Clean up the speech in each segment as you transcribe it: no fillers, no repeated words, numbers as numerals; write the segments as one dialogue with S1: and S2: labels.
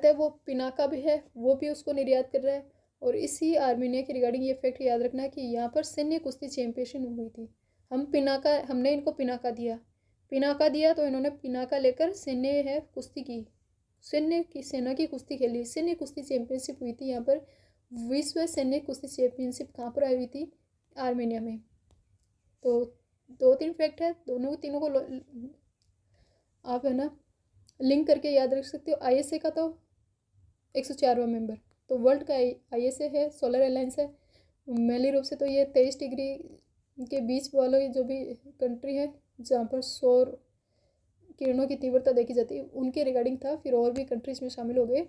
S1: निर्यात है वो पिनाका भी है, वो भी उसको निर्यात कर रहा है। और इसी आर्मीनिया के रिगार्डिंग ये फैक्ट याद रखना कि यहाँ पर सैन्य कुश्ती चैंपियनशिप हुई थी। हमने इनको पिनाका दिया तो इन्होंने पिनाका लेकर सैन्य है कुश्ती की, सेना की कुश्ती खेली। सैन्य कुश्ती चैंपियनशिप हुई थी यहाँ पर। विश्व सैन्य कुश्ती चैंपियनशिप कहाँ पर आई हुई थी? आर्मेनिया में। तो 2-3 फैक्ट है, तीनों को आप है ना लिंक करके याद रख सकते हो। आईएसए का तो 104वां मेंबर, तो वर्ल्ड का आईएसए है, सोलर अलायंस है। मेनली रूप से तो ये 23 डिग्री के बीच वाले जो भी कंट्री है जहाँ पर सौर किरणों की तीव्रता देखी जाती है उनके रिगार्डिंग था। फिर और भी कंट्रीज में शामिल हो गए।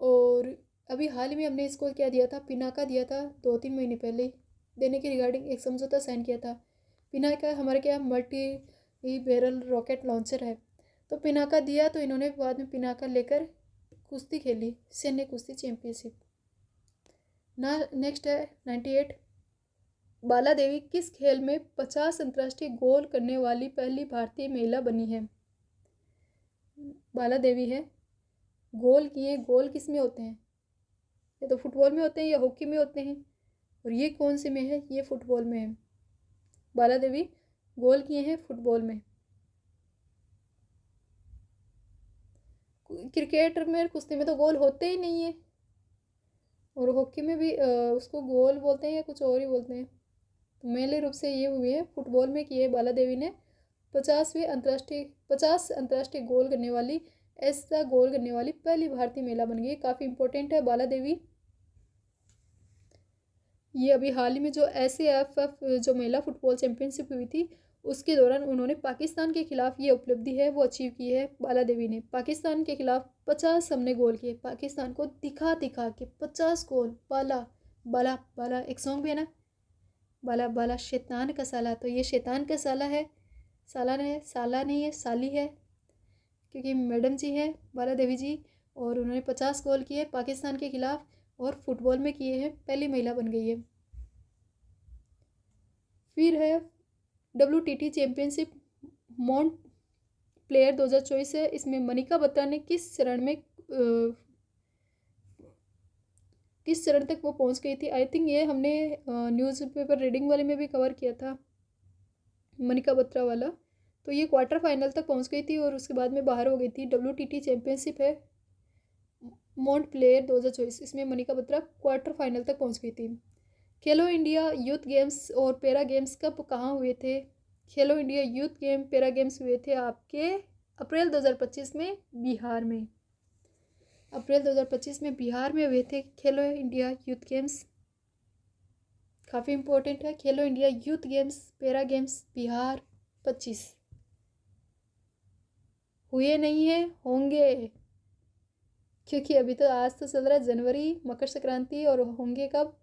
S1: और अभी हाल ही में हमने इसको क्या दिया था? पिनाका दिया था 2-3 महीने पहले ही। देने के रिगार्डिंग एक समझौता साइन किया था। पिनाका हमारे क्या मल्टी बैरल रॉकेट लॉन्चर है। तो पिनाका दिया तो इन्होंने बाद में पिनाका लेकर कुश्ती खेली, सैन्य कुश्ती चैंपियनशिप ना। नेक्स्ट है 98। बाला देवी किस खेल में 50 अंतर्राष्ट्रीय गोल करने वाली पहली भारतीय महिला बनी है? बाला देवी है। गोल किए, गोल किस में होते हैं? ये तो फुटबॉल में होते हैं या हॉकी में होते हैं। और ये कौन से में है? ये फुटबॉल में है। बाला देवी गोल किए हैं फुटबॉल में। क्रिकेट में कुश्ती में तो गोल होते ही नहीं है। और हॉकी में भी उसको गोल बोलते हैं या कुछ और ही बोलते हैं। तो मेनली रूप से ये हुए हैं फुटबॉल में किए। बाला देवी ने 50 अंतर्राष्ट्रीय गोल करने वाली, ऐसा गोल करने वाली पहली भारतीय महिला बन गई। काफ़ी इंपॉर्टेंट है बाला देवी। ये अभी हाल ही में जो SAFF जो महिला फुटबॉल चैंपियनशिप हुई थी उसके दौरान उन्होंने पाकिस्तान के खिलाफ ये उपलब्धि है वो अचीव की है बाला देवी ने। पाकिस्तान के खिलाफ 50 हमने गोल किए, पाकिस्तान को दिखा दिखा के 50 गोल। बाला बाला बाला एक सॉन्ग भी है ना, बाला बाला शैतान का साला। तो ये शैतान का साला है, साला नहीं है, साली है, क्योंकि मैडम जी हैं बाला देवी जी। और उन्होंने 50 गोल किए पाकिस्तान के खिलाफ और फुटबॉल में किए हैं, पहली महिला बन गई है। फिर है WTT चैंपियनशिप मॉन्ट प्लेयर 2024 है। इसमें मनिका बत्रा ने किस चरण तक वो पहुंच गई थी? आई थिंक ये हमने न्यूज़पेपर रीडिंग वाले में भी कवर किया था, मनिका बत्रा वाला। तो ये क्वार्टर फाइनल तक पहुंच गई थी और उसके बाद में बाहर हो गई थी। WTT चैंपियनशिप है मॉन्ट प्लेयर 2024, इसमें मनिका बत्रा क्वार्टर फाइनल तक पहुंच गई थी। खेलो इंडिया यूथ गेम्स और पैरा गेम्स कब कहाँ हुए थे? खेलो India youth game para games हुए थे आपके अप्रैल 2025 में बिहार में। अप्रैल 2025 में बिहार में हुए थे खेलो इंडिया यूथ गेम्स। काफ़ी इम्पोर्टेंट है खेलो India youth games para games Bihar 25। हुए नहीं है, होंगे, क्योंकि अभी तो आज तो चल रहा है जनवरी, मकर संक्रांति, और होंगे कब?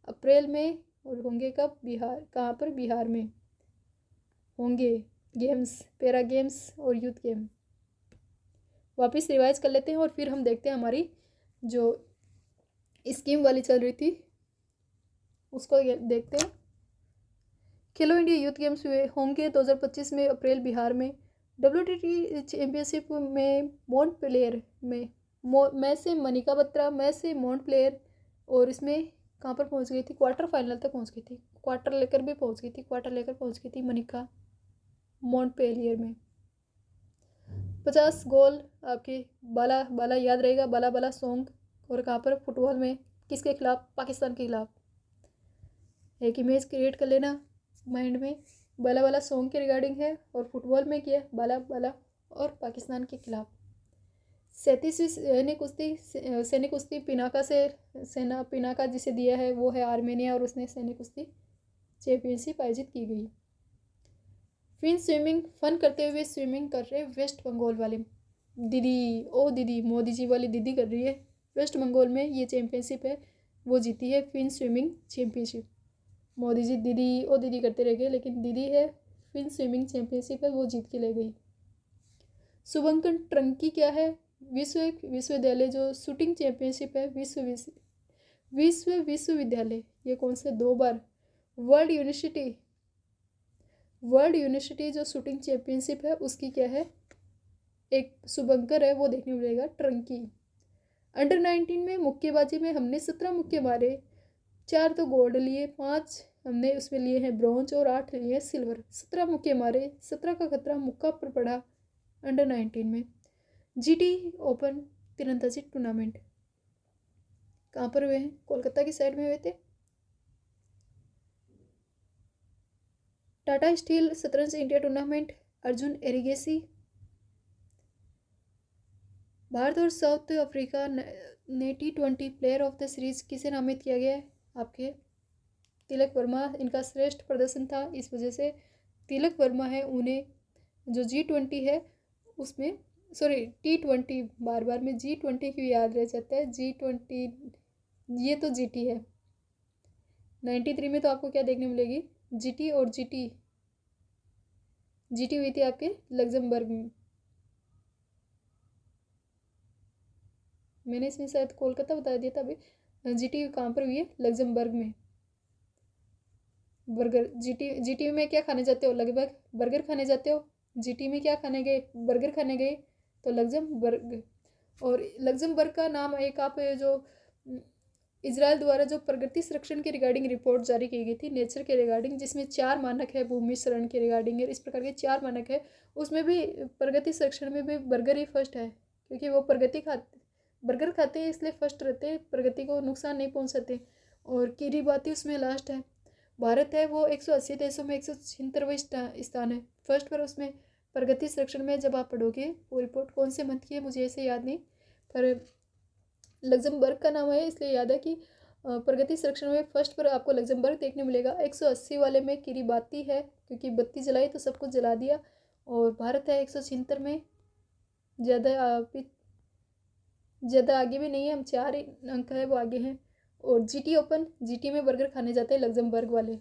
S1: अप्रैल में। और होंगे कब? बिहार। कहाँ पर? बिहार में होंगे गेम्स, पैरा गेम्स और यूथ गेम। वापस रिवाइज कर लेते हैं और फिर हम देखते हैं हमारी जो स्कीम वाली चल रही थी उसको देखते हैं। खेलो इंडिया यूथ गेम्स हुए होंगे 2025 में अप्रैल बिहार में। WTT चैम्पियनशिप में मॉन्ट प्लेयर में मैं से मनिका बत्रा, मैं से मॉन्ट प्लेयर, और इसमें कहाँ पर पहुँच गई थी? क्वार्टर फाइनल तक पहुँच गई थी। क्वार्टर लेकर पहुँच गई थी मनिका मॉन्ट प्लेयर में। 50 गोल आपके। बाला बाला याद रहेगा, बाला बाला सॉन्ग। और कहाँ पर? फुटबॉल में। किसके खिलाफ? पाकिस्तान के खिलाफ। एक इमेज क्रिएट कर लेना माइंड में, बाला बाला सॉन्ग के रिगार्डिंग है और फुटबॉल में किया बाला बाला और पाकिस्तान के खिलाफ। 37वीं सैन्य कुश्ती पिनाका जिसे दिया है वो है आर्मेनिया और उसने सैन्य कुश्ती चैंपियनशिप आयोजित की गई। फिन स्विमिंग, फन करते हुए स्विमिंग कर रहे वेस्ट बंगाल वाले दीदी, ओ दीदी, मोदी जी वाली दीदी कर रही है। वेस्ट बंगाल में ये चैंपियनशिप है वो जीती है, fin swimming championship. Modi ji दीदी ओ दीदी करते रह गए, लेकिन दीदी है फिन स्विमिंग चैंपियनशिप है वो जीत के ले गई। शुभंकर ट्रंकी क्या है? विश्वविद्यालय जो शूटिंग चैंपियनशिप है विश्वविद्यालय, ये कौन से? 2 बार। वर्ल्ड यूनिवर्सिटी जो शूटिंग चैंपियनशिप है उसकी क्या है? एक शुभंकर है वो देखने मिलेगा ट्रंकी। अंडर-19 में मुक्केबाजी में हमने 17 मुक्के मारे, 4 तो गोल्ड लिए, 5 हमने उसमें लिए हैं ब्रॉन्ज और 8 लिए हैं सिल्वर। 17 मुक्के मारे, 17 का खतरा मुक्का पर पड़ा अंडर-19 में। जीटी ओपन तीरंदाजी टूर्नामेंट कहाँ पर हुए हैं? कोलकाता की साइड में हुए थे। टाटा स्टील शतरंज इंडिया टूर्नामेंट अर्जुन एरिगेसी। भारत और साउथ अफ्रीका ने T20 player of the series किसे नामित किया गया है? आपके तिलक वर्मा। इनका श्रेष्ठ प्रदर्शन था, इस वजह से तिलक वर्मा है, उन्हें जो G20 है उसमें, सॉरी T20, बार बार में G20 क्यों याद रह जाता है, G20 ये तो GT है। 93 में तो आपको क्या देखने मिलेगी? GT और GT हुई थी आपके लग्जमबर्ग में। मैंने इसमें शायद कोलकाता बता दिया था, अभी GT कहाँ पर हुई है? लग्जमबर्ग में। बर्गर जीटी में क्या खाने जाते हो? लगभग बर्गर खाने जाते हो। जीटी में क्या खाने गए? बर्गर खाने गए, तो लग्जमबर्ग। और लग्जमबर्ग का नाम एक आप जो इजराइल द्वारा जो प्रगति संरक्षण के रिगार्डिंग रिपोर्ट जारी की गई थी नेचर के रिगार्डिंग, जिसमें 4 मानक है, भूमि शरण के रिगार्डिंग है, इस प्रकार के 4 मानक है, उसमें भी प्रगति संरक्षण में भी बर्गर ही फर्स्ट है, क्योंकि वो बर्गर खाते हैं, इसलिए फर्स्ट रहते हैं, प्रगति को नुकसान नहीं पहुंचाते। और किरीबाती उसमें लास्ट है। भारत है वो 180 देशों में 176वां स्थान है, फर्स्ट पर उसमें प्रगति संरक्षण में। जब आप पढ़ोगे वो रिपोर्ट कौन से मंथ की है मुझे ऐसे याद नहीं, पर लग्जमबर्ग का नाम है इसलिए याद है कि प्रगति संरक्षण में फर्स्ट पर आपको लग्जमबर्ग देखने मिलेगा। 180 वाले में किरीबाती है, क्योंकि बत्ती जलाई तो सब कुछ जला दिया। और भारत है 176 में, ज़्यादा आगे भी नहीं है, हम 4 अंक है वो आगे हैं। और जीटी ओपन, जीटी में बर्गर खाने जाते हैं लग्जमबर्ग वाले।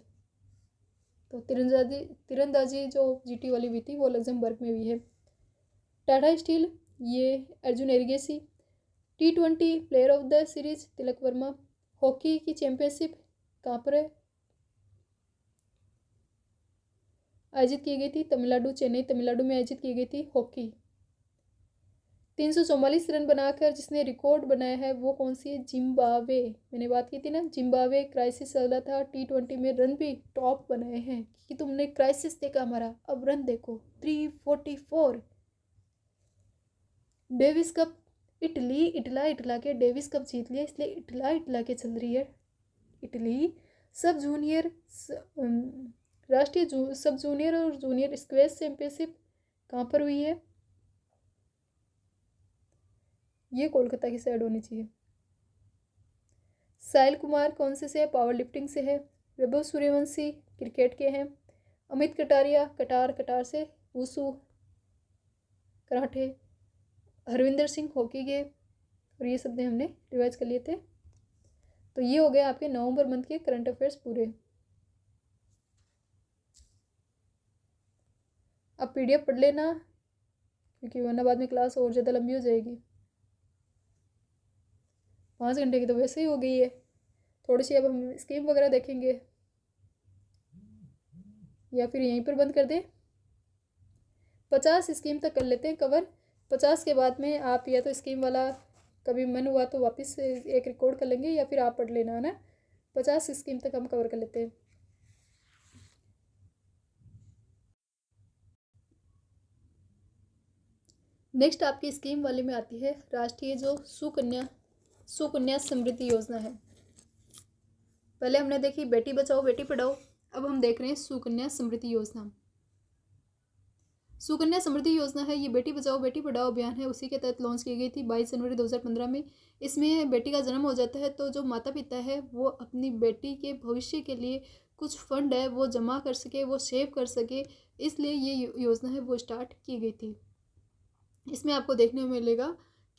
S1: तो तीरंदाजी जो जीटी वाली हुई थी वो लग्जमबर्ग में हुई है। टाटा स्टील ये Arjun Erigaisi. T20 player of the series Tilak Varma. Hockey की चैंपियनशिप कहाँ पर है? आयोजित की गई थी तमिलनाडु, चेन्नई तमिलनाडु में आयोजित की गई थी हॉकी। 344 रन बनाकर जिसने रिकॉर्ड बनाया है वो कौन सी है? जिम्बाब्वे। मैंने बात की थी ना, जिम्बाब्वे क्राइसिस चल रहा था, T20 में रन भी टॉप बनाए हैं, कि तुमने क्राइसिस देखा हमारा, अब रन देखो 344। डेविस कप इटला के डेविस कप जीत लिया, इसलिए इटला के चल रही है। इटली सब जूनियर राष्ट्रीय सब जूनियर और जूनियर स्क्वैश चैंपियनशिप कहाँ पर हुई है? ये कोलकाता की साइड होनी चाहिए। साहिल कुमार कौन से है? पावर लिफ्टिंग से है। वैभव सूर्यवंशी क्रिकेट के हैं। अमित कटारिया कटार से वुसु कराटे। हरविंदर सिंह हॉकी के। और ये शब्द हमने रिवाइज कर लिए थे। तो ये हो गए आपके नवंबर मंथ के करंट अफेयर्स पूरे। अब PDF पढ़ लेना, क्योंकि वरना बाद में क्लास और ज़्यादा लंबी हो जाएगी। 5 घंटे की तो वैसे ही हो गई है। थोड़ी सी अब हम स्कीम वगैरह देखेंगे, या फिर यहीं पर बंद कर दें। 50 स्कीम तक कर लेते हैं कवर। 50 के बाद में आप या तो स्कीम वाला कभी मन हुआ तो वापस से एक रिकॉर्ड कर लेंगे, या फिर आप पढ़ लेना, है ना। 50 स्कीम तक हम कवर कर लेते हैं। नेक्स्ट आपकी स्कीम वाले में आती है राष्ट्रीय जो सुकन्या समृद्धि योजना है। पहले हमने देखी बेटी बचाओ बेटी पढ़ाओ, अब हम देख रहे हैं सुकन्या समृद्धि योजना। सुकन्या समृद्धि योजना है, ये बेटी बचाओ बेटी पढ़ाओ अभियान है, उसी के तहत लॉन्च की गई थी 22 जनवरी 2015 में। इसमें बेटी का जन्म हो जाता है तो जो माता पिता है वो अपनी बेटी के भविष्य के लिए कुछ फंड है वो जमा कर सके, वो सेव कर सके, इसलिए ये योजना है वो स्टार्ट की गई थी। इसमें आपको देखने को मिलेगा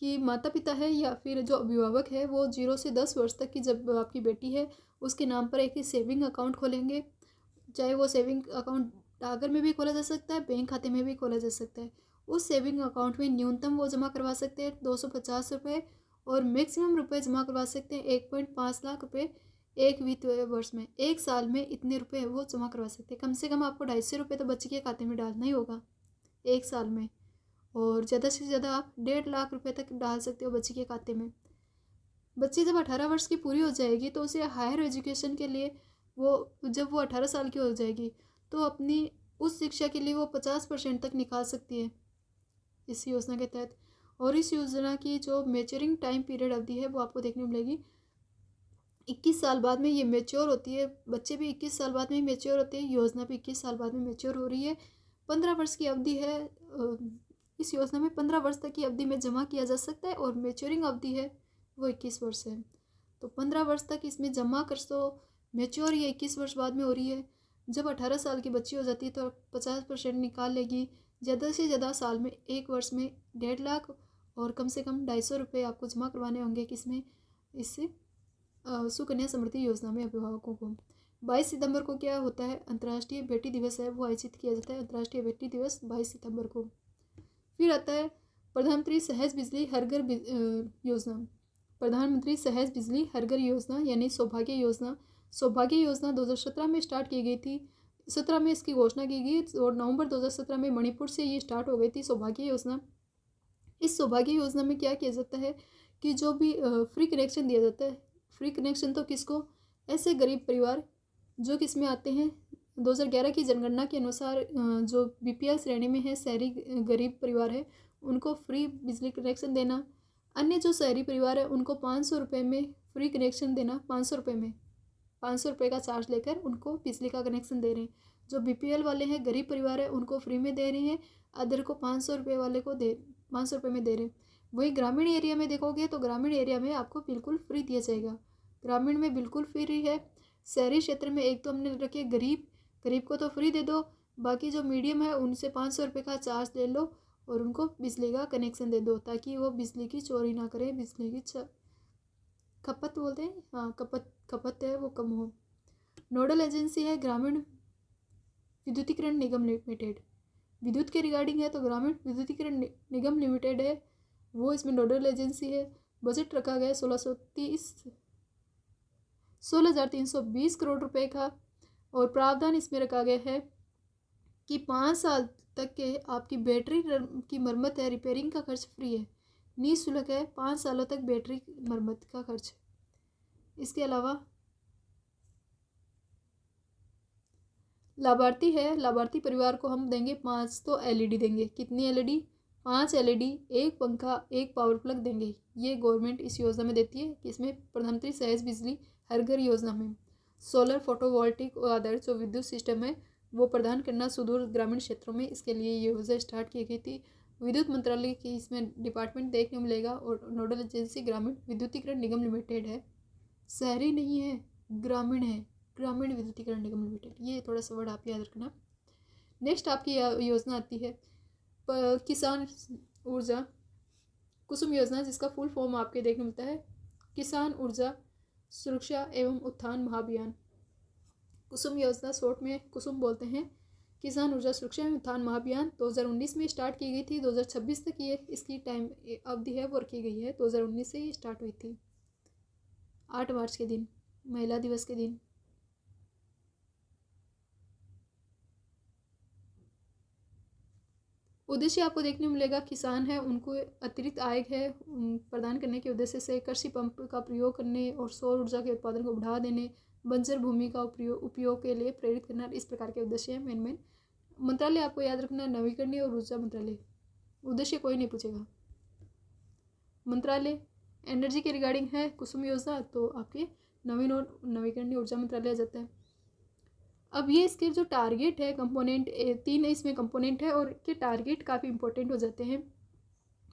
S1: कि माता पिता है या फिर जो अभिभावक है वो 0 से 10 वर्ष तक की जब आपकी बेटी है उसके नाम पर एक सेविंग अकाउंट खोलेंगे। चाहे वो सेविंग अकाउंट डाकघर में भी खोला जा सकता है, बैंक खाते में भी खोला जा सकता है। उस सेविंग अकाउंट में न्यूनतम वो जमा करवा सकते हैं 250 रुपये, और मैक्सिमम रुपए जमा करवा सकते हैं 1.5 लाख रुपये एक वित्तीय वर्ष में। एक साल में इतने रुपए वो जमा करवा सकते हैं। कम से कम आपको 250 रुपये तो बच्चे के खाते में डालना ही होगा एक साल में, और ज़्यादा से ज़्यादा आप 1.5 लाख रुपये तक डाल सकते हो बच्चे के खाते में। बच्ची जब 18 वर्ष की पूरी हो जाएगी तो उसे हायर एजुकेशन के लिए जब वो 18 साल की हो जाएगी तो अपनी उस शिक्षा के लिए वो 50% तक निकाल सकती है इस योजना के तहत। और इस योजना की जो मेच्योरिंग टाइम पीरियड अवधि है वो आपको देखने को मिलेगी 21 साल बाद में ये मेच्योर होती है। बच्चे भी 21 साल बाद में मेच्योर होते हैं, योजना भी 21 साल बाद में मेच्योर हो रही है। 15 वर्ष की अवधि है। इस योजना में 15 वर्ष तक की अवधि में जमा किया जा सकता है और मेच्योरिंग अवधि है वो 21 वर्ष है। तो 15 वर्ष तक इसमें जमा कर सो, मेच्योर ये 21 वर्ष बाद में हो रही है। जब 18 साल की बच्ची हो जाती है तो 50% निकाल लेगी। ज़्यादा से ज़्यादा साल में 1 वर्ष में 1.5 लाख और कम से कम 250 रुपये आपको जमा करवाने होंगे किसमें, इससे सुकन्या समृद्धि योजना में अभिभावकों को। 22 सितंबर को क्या होता है, अंतर्राष्ट्रीय बेटी दिवस है, वो आयोजित किया जाता है। अंतर्राष्ट्रीय बेटी दिवस 22 सितंबर को। फिर आता है प्रधानमंत्री सहज बिजली हर घर योजना। प्रधानमंत्री सहज बिजली हर घर योजना यानी सौभाग्य योजना। सौभाग्य योजना 2017 में स्टार्ट की गई थी। 17 में इसकी घोषणा की गई और नवंबर 2017 में मणिपुर से ये स्टार्ट हो गई थी सौभाग्य योजना। इस सौभाग्य योजना में क्या किया जाता है कि जो भी फ्री कनेक्शन दिया जाता है, फ्री कनेक्शन तो किसको, ऐसे गरीब परिवार जो किस में आते हैं 2011 की जनगणना के अनुसार जो बीपीएल श्रेणी में है, शहरी गरीब परिवार है, उनको फ्री बिजली कनेक्शन देना। अन्य जो शहरी परिवार है उनको 500 रुपये में फ्री कनेक्शन देना। 500 रुपये में 500 रुपये का चार्ज लेकर उनको बिजली का कनेक्शन दे रहे हैं। जो बीपीएल वाले हैं, गरीब परिवार है, उनको फ्री में दे रहे हैं, अदर को 500 रुपये वाले को 500 रुपये में दे रहे हैं। वहीं ग्रामीण एरिया में देखोगे तो ग्रामीण एरिया में आपको बिल्कुल फ्री दिया जाएगा। ग्रामीण में बिल्कुल फ्री है। शहरी क्षेत्र में एक तो हमने रखे गरीब को तो फ्री दे दो, बाकी जो मीडियम है उनसे 500 रुपये का चार्ज ले लो और उनको बिजली का कनेक्शन दे दो ताकि वो बिजली की चोरी ना करें, बिजली की खपत बोलते हैं, हाँ खपत है वो कम हो। नोडल एजेंसी है ग्रामीण विद्युतीकरण निगम लिमिटेड। विद्युत के रिगार्डिंग है तो ग्रामीण विद्युतीकरण निगम लिमिटेड है, वो इसमें नोडल एजेंसी है। बजट रखा गया 16,320 करोड़ रुपए का और प्रावधान इसमें रखा गया है कि 5 साल तक के आपकी बैटरी की मरम्मत है, रिपेयरिंग का खर्च फ्री है, निःशुल्क है 5 सालों तक बैटरी मरम्मत का खर्च। इसके अलावा लाभार्थी है, लाभार्थी परिवार को हम देंगे 5 तो एलईडी देंगे। कितनी एलईडी, 5 एलईडी, 1 पंखा, 1 पावर प्लग देंगे। ये गवर्नमेंट इस योजना में देती है कि इसमें प्रधानमंत्री सहज बिजली हर घर योजना में सोलर फोटोवोल्टिक आधारित जो विद्युत सिस्टम है वो प्रदान करना सुदूर ग्रामीण क्षेत्रों में, इसके लिए ये योजना स्टार्ट की गई थी। विद्युत मंत्रालय की इसमें डिपार्टमेंट देखने को मिलेगा और नोडल एजेंसी ग्रामीण विद्युतीकरण निगम लिमिटेड है। शहरी नहीं है, ग्रामीण है, ग्रामीण विद्युतीकरण निगम लिमिटेड। ये थोड़ा सा वर्ड आप याद रखना। नेक्स्ट आपकी योजना आती है किसान ऊर्जा कुसुम योजना, जिसका फुल फॉर्म आपके देखने मिलता है किसान ऊर्जा सुरक्षा एवं उत्थान महाअभियान। कुसुम योजना शॉर्ट में कुसुम बोलते हैं। किसान ऊर्जा सुरक्षा एवं उत्थान महाअभियान 2019 में स्टार्ट की गई थी। 2026 तक ये इसकी टाइम अवधि है वो रखी गई है। 2019 से ये स्टार्ट हुई थी 8 मार्च के दिन, महिला दिवस के दिन। उद्देश्य आपको देखने को मिलेगा किसान है उनको अतिरिक्त आय है प्रदान करने के उद्देश्य से कृषि पंप का प्रयोग करने और सौर ऊर्जा के उत्पादन को बढ़ावा देने, बंजर भूमि का उपयोग के लिए प्रेरित करना, इस प्रकार के उद्देश्य है मेन। मंत्रालय आपको याद रखना नवीकरणीय और ऊर्जा मंत्रालय। उद्देश्य कोई नहीं पूछेगा। मंत्रालय एनर्जी के रिगार्डिंग है कुसुम योजना, तो आपके नवीन और नवीकरणीय ऊर्जा मंत्रालय आ जाता है। अब ये इसके जो टारगेट है कंपोनेंट 3 इसमें कंपोनेंट है और के टारगेट काफ़ी इंपॉर्टेंट हो जाते हैं।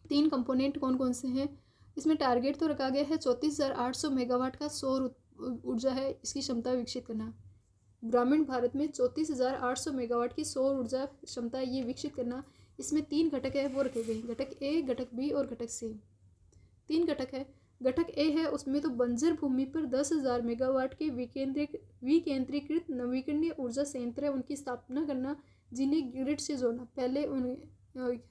S1: 3 कंपोनेंट कौन कौन से हैं इसमें? टारगेट तो रखा गया है 34,800 मेगावाट का सौर ऊर्जा है, इसकी क्षमता विकसित करना। ग्रामीण भारत में 34,800 मेगावाट की सौर ऊर्जा क्षमता ये विकसित करना। इसमें 3 घटक है वो रखे गए, घटक ए, घटक बी और घटक सी। 3 घटक है। घटक ए है उसमें तो बंजर भूमि पर 10,000 मेगावाट के विकेंद्रीकृत नवीकरणीय ऊर्जा संयंत्र है उनकी स्थापना करना, जिन्हें ग्रिड से जोड़ना। पहले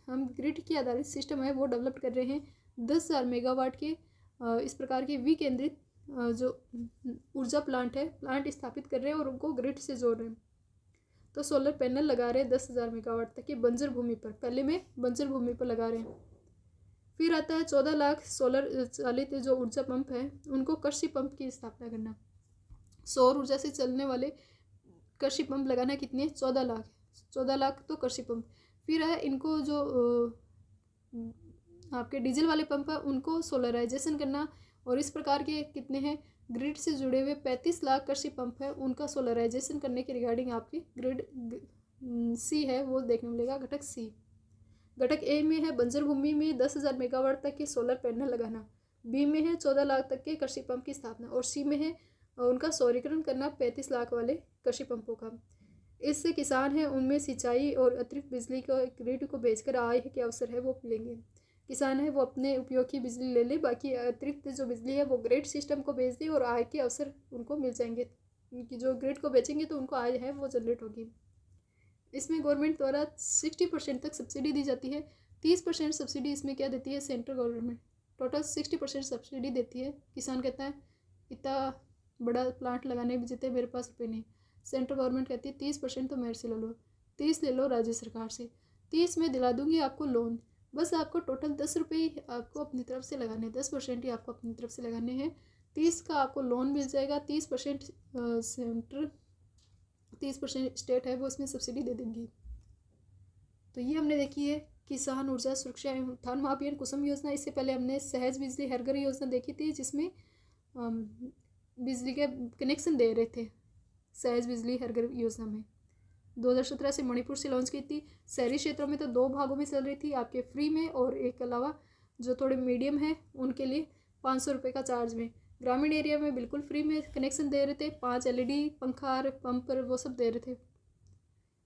S1: हम ग्रिड की आधारित सिस्टम है वो डेवलप कर रहे हैं। 10,000 मेगावाट के इस प्रकार के विकेंद्रित जो ऊर्जा प्लांट स्थापित कर रहे हैं और उनको ग्रिड से जोड़ रहे हैं। तो सोलर पैनल लगा रहे हैं 10,000 मेगावाट तक के बंजर भूमि पर, पहले में बंजर भूमि पर लगा रहे हैं। फिर आता है 14 लाख सोलर चालित जो ऊर्जा पंप है उनको कृषि पंप की स्थापना करना। सौर ऊर्जा से चलने वाले कृषि पंप लगाना कितने, 14 लाख। 14 लाख तो कृषि पंप। फिर है इनको जो आपके डीजल वाले पंप है उनको सोलराइजेशन करना, और इस प्रकार के कितने हैं, ग्रिड से जुड़े हुए 35 लाख कृषि पंप है उनका सोलराइजेशन करने के रिगार्डिंग आपकी ग्रिड सी है वो देखने मिलेगा, घटक सी। घटक ए में है बंजर भूमि में 10,000 मेगावाट तक के सोलर पैनल लगाना। बी में है 14 लाख तक के कृषि पंप की स्थापना, और सी में है उनका सौरीकरण करना 35 लाख वाले कृषि पंपों का। इससे किसान हैं उनमें सिंचाई और अतिरिक्त बिजली को ग्रिड को बेचकर आय के अवसर है वो मिलेंगे। किसान है वो अपने उपयोग की बिजली ले ले, बाकी अतिरिक्त जो बिजली है वो ग्रिड सिस्टम को बेच दे और आय के अवसर उनको मिल जाएंगे, कि जो ग्रिड को बेचेंगे तो उनको आय है वो जनरेट होगी। इसमें गवर्नमेंट द्वारा 60% तक सब्सिडी दी जाती है। 30% सब्सिडी इसमें क्या देती है, सेंट्रल गवर्नमेंट। टोटल 60% सब्सिडी देती है। किसान कहता है इतना बड़ा प्लांट लगाने भी जितने मेरे पास रुपये नहीं। सेंट्रल गवर्नमेंट कहती है 30% तो मेरे से ले लो, 30 ले लो राज्य सरकार से, 30 में दिला दूंगी आपको लोन। बस आपको टोटल 10 रुपये आपको अपनी तरफ से लगाने, 10% ही आपको अपनी तरफ से लगाने हैं। 30 का आपको लोन मिल जाएगा, 30% सेंट्रल, 30% स्टेट है वो इसमें सब्सिडी दे देंगी। तो ये हमने देखी है किसान ऊर्जा सुरक्षा एवं उत्थान महाअभियान कुसुम योजना। इससे पहले हमने सहज बिजली हर घर योजना देखी थी, जिसमें बिजली के कनेक्शन दे रहे थे सहज बिजली हर घर योजना में। 2017 से मणिपुर से लॉन्च की थी। शहरी क्षेत्रों में तो 2 भागों में चल रही थी, आपके फ्री में, और एक अलावा जो थोड़े मीडियम है उनके लिए 500 रुपये का चार्ज में। ग्रामीण एरिया में बिल्कुल फ्री में कनेक्शन दे रहे थे, 5 LED पंखा पंप वो सब दे रहे थे,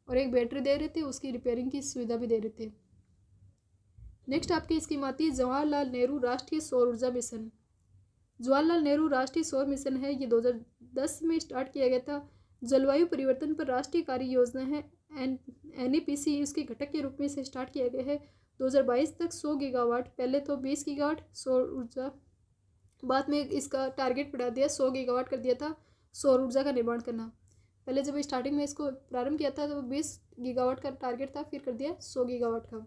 S1: और एक बैटरी दे रहे थे, उसकी रिपेयरिंग की सुविधा भी दे रहे थे। नेक्स्ट आपकी स्कीम आती है जवाहरलाल नेहरू राष्ट्रीय सौर ऊर्जा मिशन। जवाहरलाल नेहरू राष्ट्रीय सौर मिशन है, ये 2010 में स्टार्ट किया गया था। जलवायु परिवर्तन पर राष्ट्रीय कार्य योजना है, NEPC उसके घटक के रूप में इसे स्टार्ट किया गया है। 2022 तक 100 गीगावाट, पहले तो 20 गीगावाट सौर ऊर्जा, बाद में इसका टारगेट बढ़ा दिया, 100 गीगावाट कर दिया था सौर ऊर्जा का निर्माण करना। पहले जब स्टार्टिंग में इसको प्रारंभ किया था तो 20 गीगावाट का टारगेट था, फिर कर दिया 100 गीगावाट का।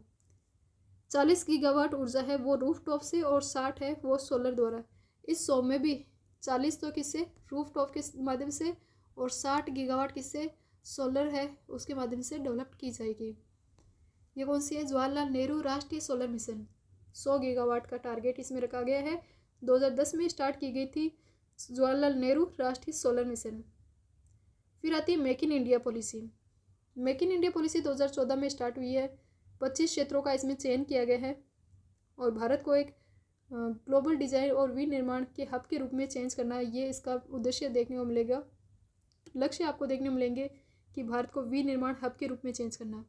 S1: 40 गीगावाट ऊर्जा है वो रूफटॉप से, और 60 है वो सोलर द्वारा। इस 100 में भी 40 तो किससे, रूफटॉप के माध्यम से, और 60 गीगावाट किससे, सोलर है उसके माध्यम से डेवलप की जाएगी। ये कौन सी है, जवाहरलाल नेहरू राष्ट्रीय सोलर मिशन। 100 गीगावाट का टारगेट इसमें रखा गया है। 2010 में स्टार्ट की गई थी जवाहरलाल नेहरू राष्ट्रीय सोलर मिशन। फिर आती है make in India policy. Make in India policy 2014 में स्टार्ट हुई है। 25 क्षेत्रों का इसमें चयन किया गया है, और भारत को एक ग्लोबल डिजाइन और विनिर्माण के हब के रूप में चेंज करना, ये इसका उद्देश्य देखने को मिलेगा। लक्ष्य आपको देखने मिलेंगे कि भारत को विनिर्माण हब के रूप में चेंज करना।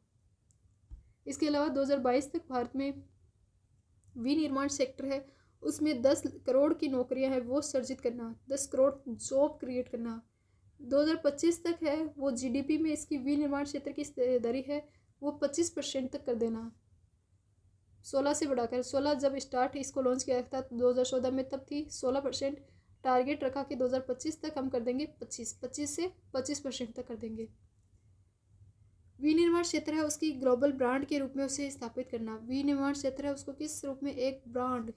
S1: इसके अलावा 2022 तक भारत में विनिर्माण सेक्टर है उसमें 10 करोड़ की नौकरियां हैं वो सर्जित करना, 10 करोड़ जॉब क्रिएट करना। 2025 तक है वो GDP में इसकी विनिर्माण क्षेत्र की हिस्सेदारी है वो 25% तक कर देना। 16 से बढ़ाकर, 16 जब स्टार्ट इसको लॉन्च किया था 2014 में, तब थी 16%। टारगेट रखा कि 2025 तक हम कर देंगे 25 से 25% तक कर देंगे। विनिर्माण क्षेत्र है उसकी ग्लोबल ब्रांड के रूप में उसे स्थापित करना। विनिर्माण क्षेत्र है उसको किस रूप में, एक ब्रांड,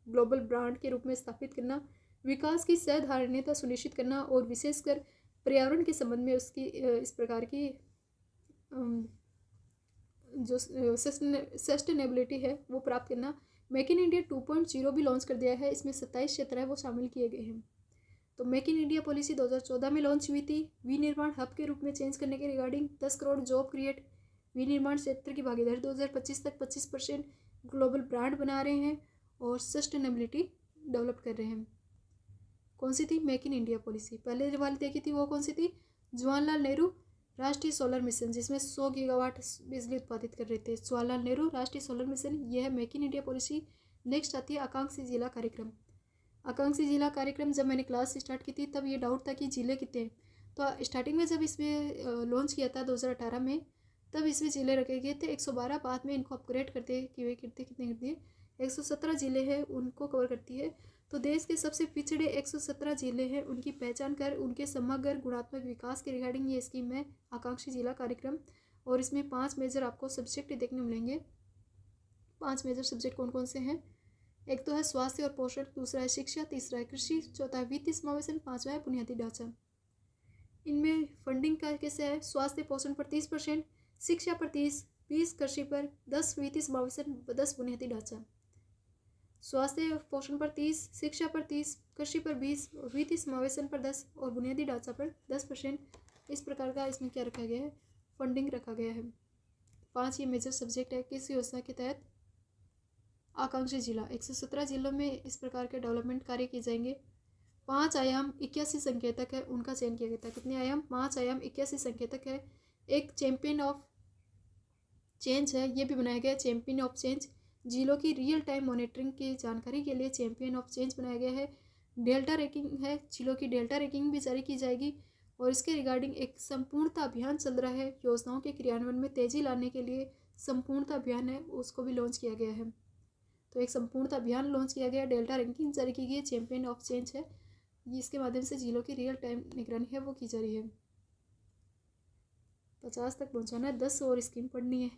S1: ग्लोबल ब्रांड के रूप में स्थापित करना। विकास की सधारणता सुनिश्चित करना, और विशेषकर पर्यावरण के संबंध में उसकी इस प्रकार की जो सस्टेनेबिलिटी है वो प्राप्त करना। मेक इन इंडिया 2.0 भी लॉन्च कर दिया है, इसमें 27 क्षेत्र है वो शामिल किए गए हैं। तो मेक इन इंडिया पॉलिसी 2014 में लॉन्च हुई थी, विनिर्माण हब के रूप में चेंज करने के रिगार्डिंग। 10 करोड़ जॉब क्रिएट, विनिर्माण क्षेत्र की भागीदारी 2025 तक 25%, ग्लोबल ब्रांड बना रहे हैं, और सस्टेनेबिलिटी डेवलप कर रहे हैं। कौन सी थी, मेक इन इंडिया पॉलिसी। पहले जो वाली देखी थी वो कौन सी थी, जवाहरलाल नेहरू राष्ट्रीय सोलर मिशन, जिसमें 100 गीगावाट बिजली उत्पादित कर रहे थे। जवाहरलाल नेहरू राष्ट्रीय सोलर मिशन, यह है make in India policy. Next आती है आकांक्षी जिला कार्यक्रम। आकांक्षी जिला कार्यक्रम जब मैंने क्लास स्टार्ट की थी तब ये डाउट था कि जिले कितने हैं। तो स्टार्टिंग में जब इसमें लॉन्च किया था 2018 में, तब इसमें जिले रखे गए थे 112। बाद में इनको अपग्रेड करते कितने कर दिए, 117 जिले हैं उनको कवर करती है। तो देश के सबसे पिछड़े 117 जिले हैं उनकी पहचान कर उनके समग्र गुणात्मक विकास के रिगार्डिंग ये स्कीम है आकांक्षी जिला कार्यक्रम। और इसमें 5 मेजर आपको सब्जेक्ट देखने मिलेंगे। 5 मेजर सब्जेक्ट कौन कौन से हैं? एक तो है स्वास्थ्य और पोषण, दूसरा है शिक्षा, तीसरा है कृषि, चौथा है वित्तीय समावेशन, पांचवा है बुनियादी ढांचा। इनमें फंडिंग का कैसे है? स्वास्थ्य पोषण पर 30%, शिक्षा पर 30, 20 कृषि पर, 10 वित्तीय समावेशन, 10 बुनियादी ढांचा। स्वास्थ्य पोषण पर 30, शिक्षा पर 30, कृषि पर 20, वित्तीय समावेशन पर 10 और बुनियादी ढांचा पर 10%। इस प्रकार का इसमें क्या रखा गया है? फंडिंग रखा गया है। 5 ये मेजर सब्जेक्ट है किस योजना के तहत? आकांक्षी जिला 117 जिलों में इस प्रकार के डेवलपमेंट कार्य किए जाएंगे। 5 आयाम 81 संकेतक है, उनका चयन किया गया था। कितने आयाम? 5 आयाम 81 संकेतक है। एक चैंपियन ऑफ चेंज है, ये भी बनाया गया है, चैंपियन ऑफ चेंज। जिलों की रियल टाइम मॉनिटरिंग की जानकारी के लिए चैंपियन ऑफ चेंज बनाया गया है। डेल्टा रैंकिंग है, जिलों की डेल्टा रैंकिंग भी जारी की जाएगी और इसके रिगार्डिंग एक संपूर्णता अभियान चल रहा है। योजनाओं के क्रियान्वयन में तेजी लाने के लिए संपूर्णता अभियान है, उसको भी लॉन्च किया गया है। तो एक संपूर्णता अभियान लॉन्च किया गया, डेल्टा रैंकिंग जारी की गई, चैंपियन ऑफ चेंज है, इसके माध्यम से जिलों की रियल टाइम निगरानी है वो की जा रही है। 50 तक पहुंचाना है, 10 और स्कीम पढ़नी है।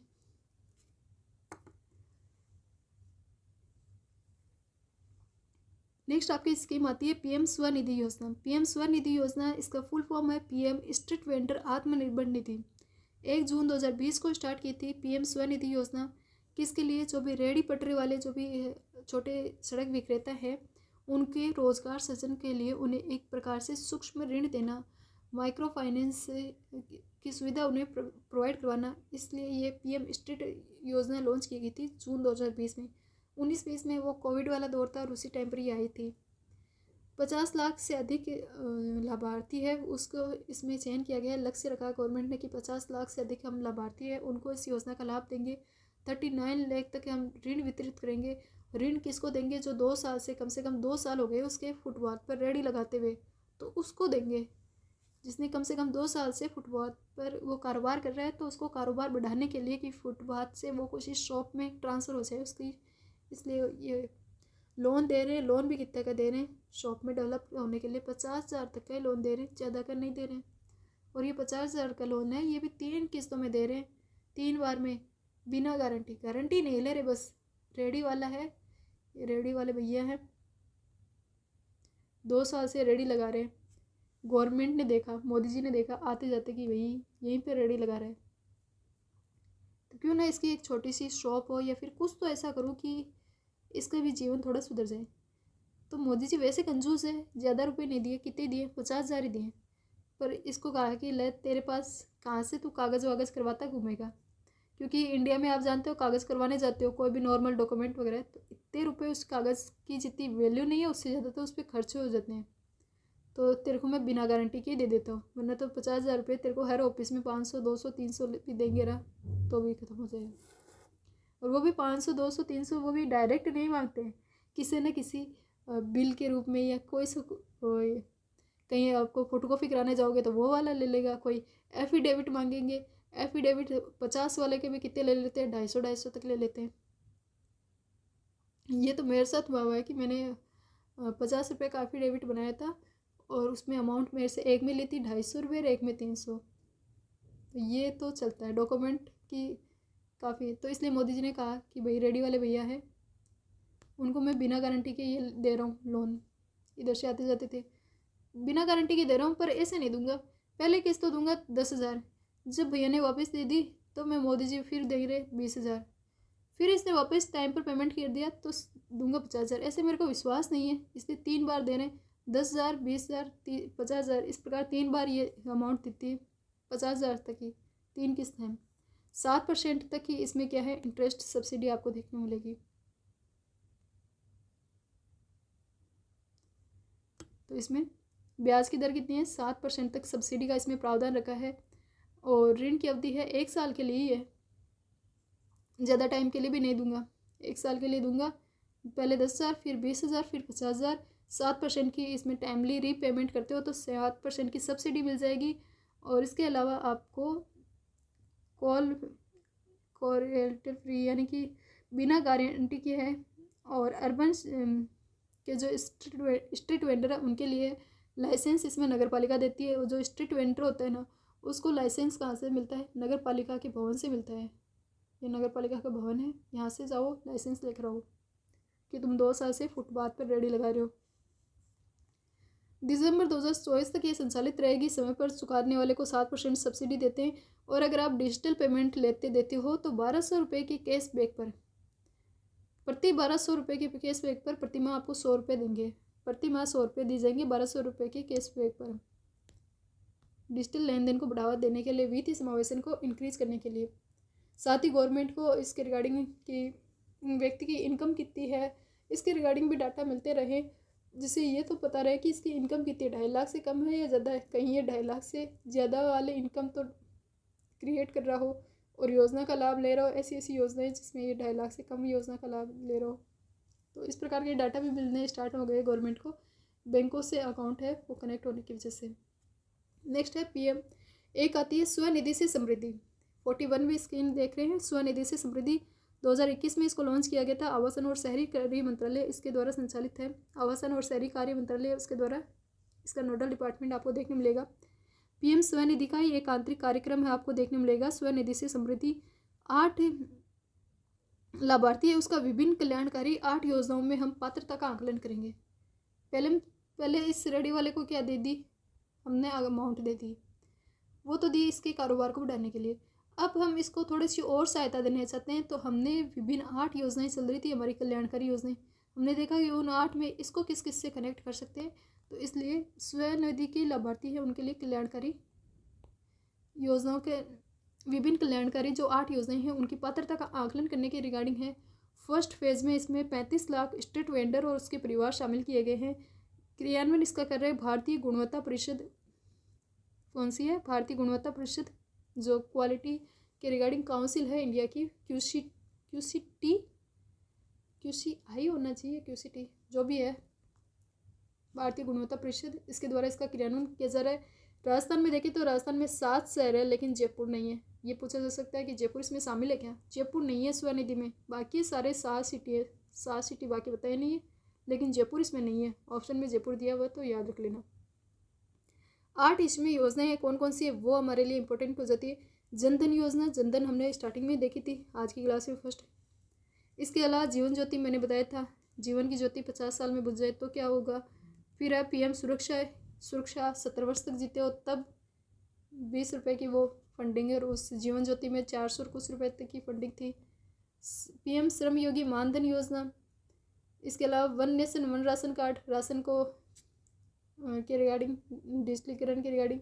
S1: नेक्स्ट आपकी स्कीम आती है पीएम स्वनिधि योजना। पीएम स्वनिधि योजना, इसका फुल फॉर्म है PM street vendor Atmanirbhar Nidhi. 1 जून 2020 को स्टार्ट की थी पीएम स्वनिधि योजना। किसके लिए? जो भी रेहड़ी पटरी वाले, जो भी छोटे सड़क विक्रेता हैं, उनके रोजगार सृजन के लिए उन्हें एक प्रकार से सूक्ष्म ऋण देना, माइक्रो फाइनेंस की सुविधा उन्हें प्रोवाइड करवाना। इसलिए ये पीएम स्ट्रीट योजना लॉन्च की गई थी जून 2020 में। 19-20 में वो कोविड वाला दौर था और उसी टाइम पर ही आई थी। 50 लाख से अधिक लाभार्थी है, उसको इसमें चयन किया गया है। लक्ष्य रखा गवर्नमेंट ने कि 50 लाख से अधिक हम लाभार्थी हैं, उनको इस योजना का लाभ देंगे। 39 लाख तक हम ऋण वितरित करेंगे। ऋण किसको देंगे? जो 2 साल से कम 2 साल हो गए उसके फुटपाथ पर रेहड़ी लगाते हुए, तो उसको देंगे। जिसने कम से कम 2 साल से फुटपाथ पर वो कारोबार कर रहा है, तो उसको कारोबार बढ़ाने के लिए कि फुटपाथ से वो कुछ शॉप में ट्रांसफ़र हो जाए उसकी, इसलिए ये लोन दे रहे हैं। लोन भी कितने का दे रहे हैं? शॉप में डेवलप होने के लिए 50,000 तक का ही लोन दे रहे हैं, ज़्यादा का नहीं दे रहे हैं। और ये 50,000 का लोन है, ये भी 3 किस्तों में दे रहे हैं, 3 बार में, बिना गारंटी नहीं ले रहे। बस रेडी वाला है, ये रेडी वाले भैया हैं, 2 साल से रेडी लगा रहे हैं। गवर्नमेंट ने देखा, मोदी जी ने देखा आते जाते कि भाई यहीं पे रेडी लगा रहे हैं, तो क्यों ना इसकी एक छोटी सी शॉप हो या फिर कुछ तो ऐसा करूँ कि इसका भी जीवन थोड़ा सुधर जाए। तो मोदी जी वैसे कंजूस है, ज़्यादा रुपए नहीं दिए। कितने दिए? 50,000 ही दिए। पर इसको कहा कि ले तेरे पास कहाँ से तू कागज़ वागज़ करवाता घूमेगा, क्योंकि इंडिया में आप जानते हो कागज़ करवाने जाते हो कोई भी नॉर्मल डॉक्यूमेंट वगैरह, तो इतने रुपए उस कागज़ की जितनी वैल्यू नहीं है, उससे ज़्यादा तो उस पर खर्चे हो जाते हैं। तो तेरे को मैं बिना गारंटी के दे देता हूँ, वरना तो 50,000 रुपये तेरे को हर ऑफिस में 500 200 300 भी देंगे ना, तो भी ख़त्म हो जाएगा। और वो भी 500 200 300 वो भी डायरेक्ट नहीं मांगते हैं, किसी न किसी बिल के रूप में, या कोई कहीं आपको फोटोकॉपी कराने जाओगे तो वो वाला ले लेगा, कोई एफिडेविट मांगेंगे। एफिडेविट 50 वाले के भी कितने ले लेते हैं? 250 तक ले लेते हैं। ये तो मेरे साथ हुआ है कि मैंने 50 रुपये का एफिडेविट बनाया था और उसमें अमाउंट मेरे से एक में ली थी 250 रुपये और एक में 300। तो ये तो चलता है डॉक्यूमेंट की काफ़ी। तो इसलिए मोदी जी ने कहा कि भाई रेडी वाले भैया हैं, उनको मैं बिना गारंटी के ये दे रहा हूँ लोन। इधर से आते जाते थे, बिना गारंटी के दे रहा हूँ, पर ऐसे नहीं दूंगा, पहले किस्त तो दूंगा 10,000, जब भैया ने वापस दे दी तो मैं मोदी जी फिर दे रहे 20,000, फिर इसने वापस टाइम पर पेमेंट कर दिया तो दूंगा 50,000। ऐसे मेरे को विश्वास नहीं है, इसलिए 3 बार दे रहे हैं, 10,000 20,000 50,000, इस प्रकार 3 बार ये अमाउंट देती है 50,000 तक की 3 किस्त हैं। 7% तक की इसमें क्या है, इंटरेस्ट सब्सिडी आपको देखने मिलेगी। तो इसमें ब्याज की दर कितनी है? 7% तक सब्सिडी का इसमें प्रावधान रखा है। और ऋण की अवधि है 1 साल के लिए ही है, ज़्यादा टाइम के लिए भी नहीं दूंगा, 1 साल के लिए दूंगा। पहले 10,000, फिर 20,000, फिर 50,000। 7% की इसमें टाइमली रीपेमेंट करते हो तो 7% की सब्सिडी मिल जाएगी। और इसके अलावा आपको कॉल फ्री, यानी कि बिना गारंटी के है। और अर्बन के जो स्ट्रीट वेंडर है उनके लिए लाइसेंस इसमें नगर पालिका देती है। जो स्ट्रीट वेंडर होता है ना, उसको लाइसेंस कहाँ से मिलता है? नगर पालिका के भवन से मिलता है। ये नगर पालिका का भवन है, यहाँ से जाओ, लाइसेंस लेकर आओ कि तुम 2 साल से फुटपाथ पर रेडी लगा रहे हो। दिसंबर 2024 तक ये संचालित रहेगी। समय पर चुकाने वाले को 7% सब्सिडी देते हैं, और अगर आप डिजिटल पेमेंट देते हो तो 1200 रुपये की कैशबैक पर, प्रति 1200 रुपये की कैशबैक पर प्रति माह आपको 100 रुपये देंगे। प्रति माह 100 रुपये दी जाएंगे 1200 रुपये की कैशबैक पर। डिजिटल लेन देन को बढ़ावा देने के लिए, वित्तीय समावेशन को इंक्रीज करने के लिए, साथ ही गवर्नमेंट को इसके रिगार्डिंग कि व्यक्ति की इनकम कितनी है इसके रिगार्डिंग भी डाटा मिलते रहे, जिससे ये तो पता रहे कि इसकी इनकम कितनी है, 2.5 लाख से कम है या ज़्यादा है। कहीं ये 2.5 लाख से ज़्यादा वाले इनकम तो क्रिएट कर रहा हो और योजना का लाभ ले रहा हो, ऐसी ऐसी योजनाएं जिसमें ये 2.5 लाख से कम योजना का लाभ ले रहा हो। तो इस प्रकार के डाटा भी मिलने स्टार्ट हो गए गवर्नमेंट को, बैंकों से अकाउंट है वो कनेक्ट होने की वजह से। नेक्स्ट है पीएम, एक आती है स्वनिधि से समृद्धि। 41वीं स्कीम देख रहे हैं, स्वनिधि से समृद्धि। 2021 में इसको लॉन्च किया गया था। आवासन और शहरी कार्य मंत्रालय इसके द्वारा संचालित है। आवासन और शहरी कार्य मंत्रालय उसके द्वारा इसका नोडल डिपार्टमेंट आपको देखने मिलेगा। पीएम स्वनिधि का ही एक आंतरिक कार्यक्रम है, आपको देखने मिलेगा स्वनिधि से समृद्धि। 8 लाभार्थी है, उसका विभिन्न कल्याणकारी 8 योजनाओं में हम पात्रता का आकलन करेंगे। पहले इस रेडी वाले को क्या दे दी हमने, अमाउंट दे दी, वो तो दी इसके कारोबार को बढ़ाने के लिए। अब हम इसको थोड़ी सी और सहायता देना चाहते हैं, तो हमने विभिन्न 8 योजनाएं चल रही थी हमारी कल्याणकारी योजनाएं, हमने देखा कि उन 8 में इसको किस किस से कनेक्ट कर सकते हैं। तो इसलिए स्वनिधि के लाभार्थी है उनके लिए कल्याणकारी योजनाओं के विभिन्न कल्याणकारी जो 8 योजनाएं हैं उनकी पात्रता का आकलन करने के रिगार्डिंग है। फर्स्ट फेज में इसमें 35 लाख स्ट्रीट वेंडर और उसके परिवार शामिल किए गए हैं। क्रियान्वयन इसका कर रहे हैं भारतीय गुणवत्ता परिषद। कौन सी है? भारतीय गुणवत्ता परिषद, जो क्वालिटी के रिगार्डिंग काउंसिल है इंडिया की, QCI होना चाहिए, QCT जो भी है, भारतीय गुणवत्ता परिषद, इसके द्वारा इसका क्रियान्वयन किया जा रहा है। राजस्थान में देखें तो राजस्थान में 7 शहर है लेकिन जयपुर नहीं है। ये पूछा जा सकता है कि जयपुर इसमें शामिल है क्या? जयपुर नहीं है स्वनिधि में, बाकी सारे 7 सिटी है, 7 सिटी बाकी बताए नहीं है, लेकिन जयपुर इसमें नहीं है। ऑप्शन में जयपुर दिया हुआ तो याद रख लेना। 8 इसमें योजनाएं हैं, कौन कौन सी है वो हमारे लिए इंपॉर्टेंट हो जाती है। जनधन योजना, जनधन हमने स्टार्टिंग में देखी थी आज की क्लास में फर्स्ट। इसके अलावा जीवन ज्योति मैंने बताया था, जीवन की ज्योति 50 साल में बुझ जाए तो क्या होगा। फिर है पीएम सुरक्षा है, सुरक्षा 70 वर्ष तक जीते हो तब 20 रुपये की वो फंडिंग है, और उस जीवन ज्योति में 400 कुछ रुपये तक की फंडिंग थी। पीएम श्रम योगी मानधन योजना, इसके अलावा one nation one ration card, ration को के रिगार्डिंग, डिजिटलीकरण के रिगार्डिंग।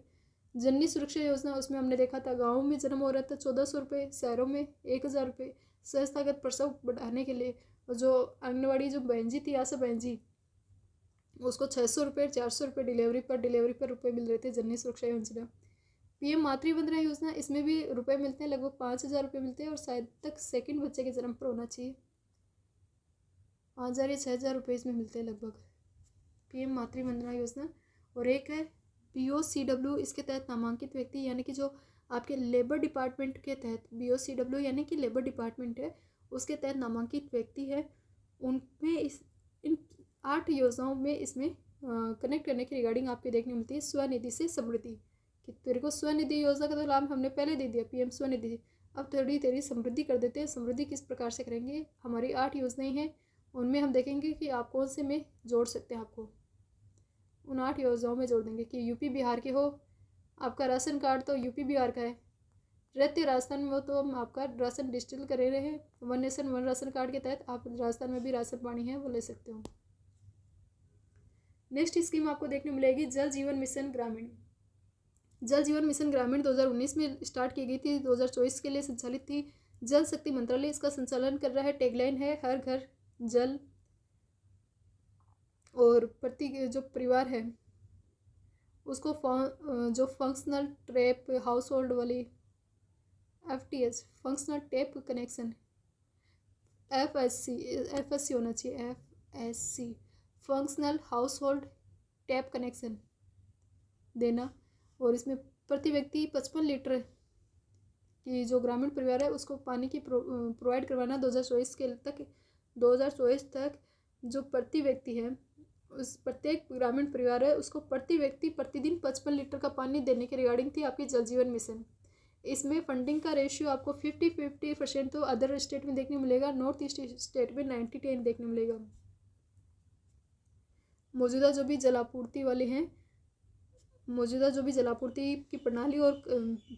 S1: जननी सुरक्षा योजना, उसमें हमने देखा था गाँव में जन्म हो रहा था 1400 रुपये, शहरों में 1000 रुपये, संस्थागत प्रसव बढ़ाने के लिए। और जो आंगनबाड़ी जो बहन जी थी, आशा बहन जी, उसको 600 रुपये 400 रुपये डिलीवरी पर रुपये मिल रहे थे, जननी सुरक्षा योजना। पीएम मातृवंदना योजना, इसमें भी रुपये मिलते हैं, लगभग 5000 रुपये मिलते हैं, और शायद तक सेकंड बच्चे के जन्म पर होना चाहिए। 5000 या 6000 रुपये इसमें मिलते हैं लगभग, पीएम मातृवंदना योजना। और एक है BOCW, इसके तहत नामांकित व्यक्ति, यानी कि जो आपके लेबर डिपार्टमेंट के तहत, BOCW यानी कि लेबर डिपार्टमेंट है, उसके तहत नामांकित व्यक्ति है, उनमें इन 8 योजनाओं में इसमें कनेक्ट करने की रिगार्डिंग आपके देखने मिलती है स्वनिधि से समृद्धि। कि तेरे को स्वनिधि योजना का तो लाभ हमने पहले दे दिया, पीएम स्वनिधि, अब थोड़ी तेरी समृद्धि कर देते हैं। समृद्धि किस प्रकार से करेंगे, हमारी 8 योजनाएं हैं, उनमें हम देखेंगे कि आप कौन से में जोड़ सकते हैं, आपको उन 8 योजनाओं में जोड़ देंगे। कि यूपी बिहार के हो, आपका राशन कार्ड तो यूपी बिहार का है, रहते राजस्थान में हो तो हम आपका राशन डिजिटल कर रहे हैं, one nation one ration card के तहत आप राजस्थान में भी राशन पानी है वो ले सकते हो। नेक्स्ट स्कीम आपको देखने मिलेगी जल जीवन मिशन ग्रामीण। जल जीवन मिशन ग्रामीण 2019 में स्टार्ट की गई थी, 2024 के लिए संचालित थी। जल शक्ति मंत्रालय इसका संचालन कर रहा है। टैगलाइन है हर घर जल, और प्रति जो परिवार है उसको जो फंक्शनल टैप हाउस होल्ड वाली FTH, functional tap connection, FSC होना चाहिए, FSC, functional house hold tap connection देना। और इसमें प्रति व्यक्ति 55 लीटर की जो ग्रामीण परिवार है उसको पानी की प्रोवाइड करवाना 2024 तक जो प्रति व्यक्ति है, उस प्रत्येक ग्रामीण परिवार है उसको प्रति व्यक्ति प्रतिदिन 55 लीटर का पानी देने के रिगार्डिंग थी आपकी जल जीवन मिशन। इसमें फंडिंग का रेशियो आपको 50-50% तो अदर स्टेट में देखने मिलेगा, नॉर्थ ईस्ट स्टेट में 90-10 देखने मिलेगा। मौजूदा जो भी जलापूर्ति वाले हैं, मौजूदा जो भी जलापूर्ति की प्रणाली और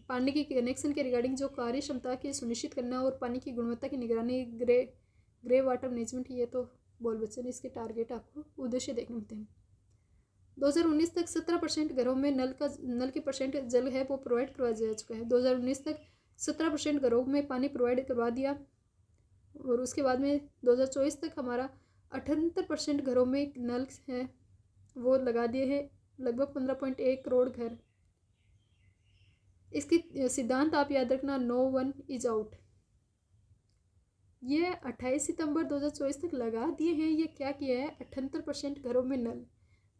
S1: पानी की कनेक्शन के रिगार्डिंग जो कार्य क्षमता की सुनिश्चित करना और पानी की गुणवत्ता की निगरानी, ग्रे वाटर मैनेजमेंट, ये तो बोल बच्चे ने इसके टारगेट आपको उद्देश्य देखने मिलते हैं। 2019 तक 17% घरों में नल की परसेंट जल है वो प्रोवाइड करवाया जा चुका है। 2019 तक 17% घरों में पानी प्रोवाइड करवा दिया, और उसके बाद में 2024 तक हमारा 78% घरों में नल है वो लगा दिए हैं, लगभग 15.1 करोड़ घर। इसकी सिद्धांत आप याद रखना, नो वन इज आउट। ये 28 सितंबर 2024 तक लगा दिए हैं। ये क्या किया है, 78% घरों में नल।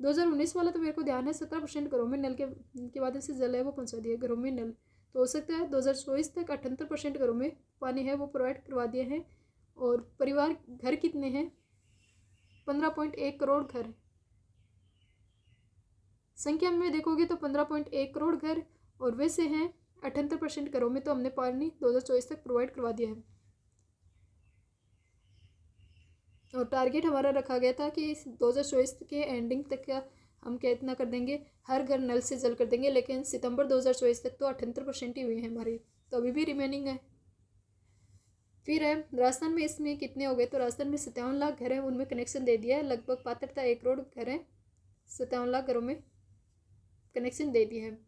S1: 2019 वाला तो मेरे को ध्यान है, 17% घरों में नल के बाद से जल है वो पहुंचा दिया घरों में नल। तो हो सकता है 2024 तक 78% घरों में पानी है वो प्रोवाइड करवा दिए हैं। और परिवार घर कितने हैं, 15.1 करोड़ घर। संख्या में देखोगे तो 15.1 करोड़ घर, और वैसे हैं 78% घरों में तो हमने पानी 2024 तक प्रोवाइड करवा दिया है। और टारगेट हमारा रखा गया था कि 2024 के एंडिंग तक का हम कितना कर देंगे, हर घर नल से जल कर देंगे। लेकिन सितंबर 2024 तक तो 78% ही हुए हैं हमारे, तो अभी भी रिमेनिंग है। फिर है राजस्थान में, इसमें कितने हो गए, तो राजस्थान में 57 लाख घर हैं, उनमें कनेक्शन दे दिया है। लगभग 1 करोड़ घर हैं, 57 लाख घरों में कनेक्शन दे दिया है।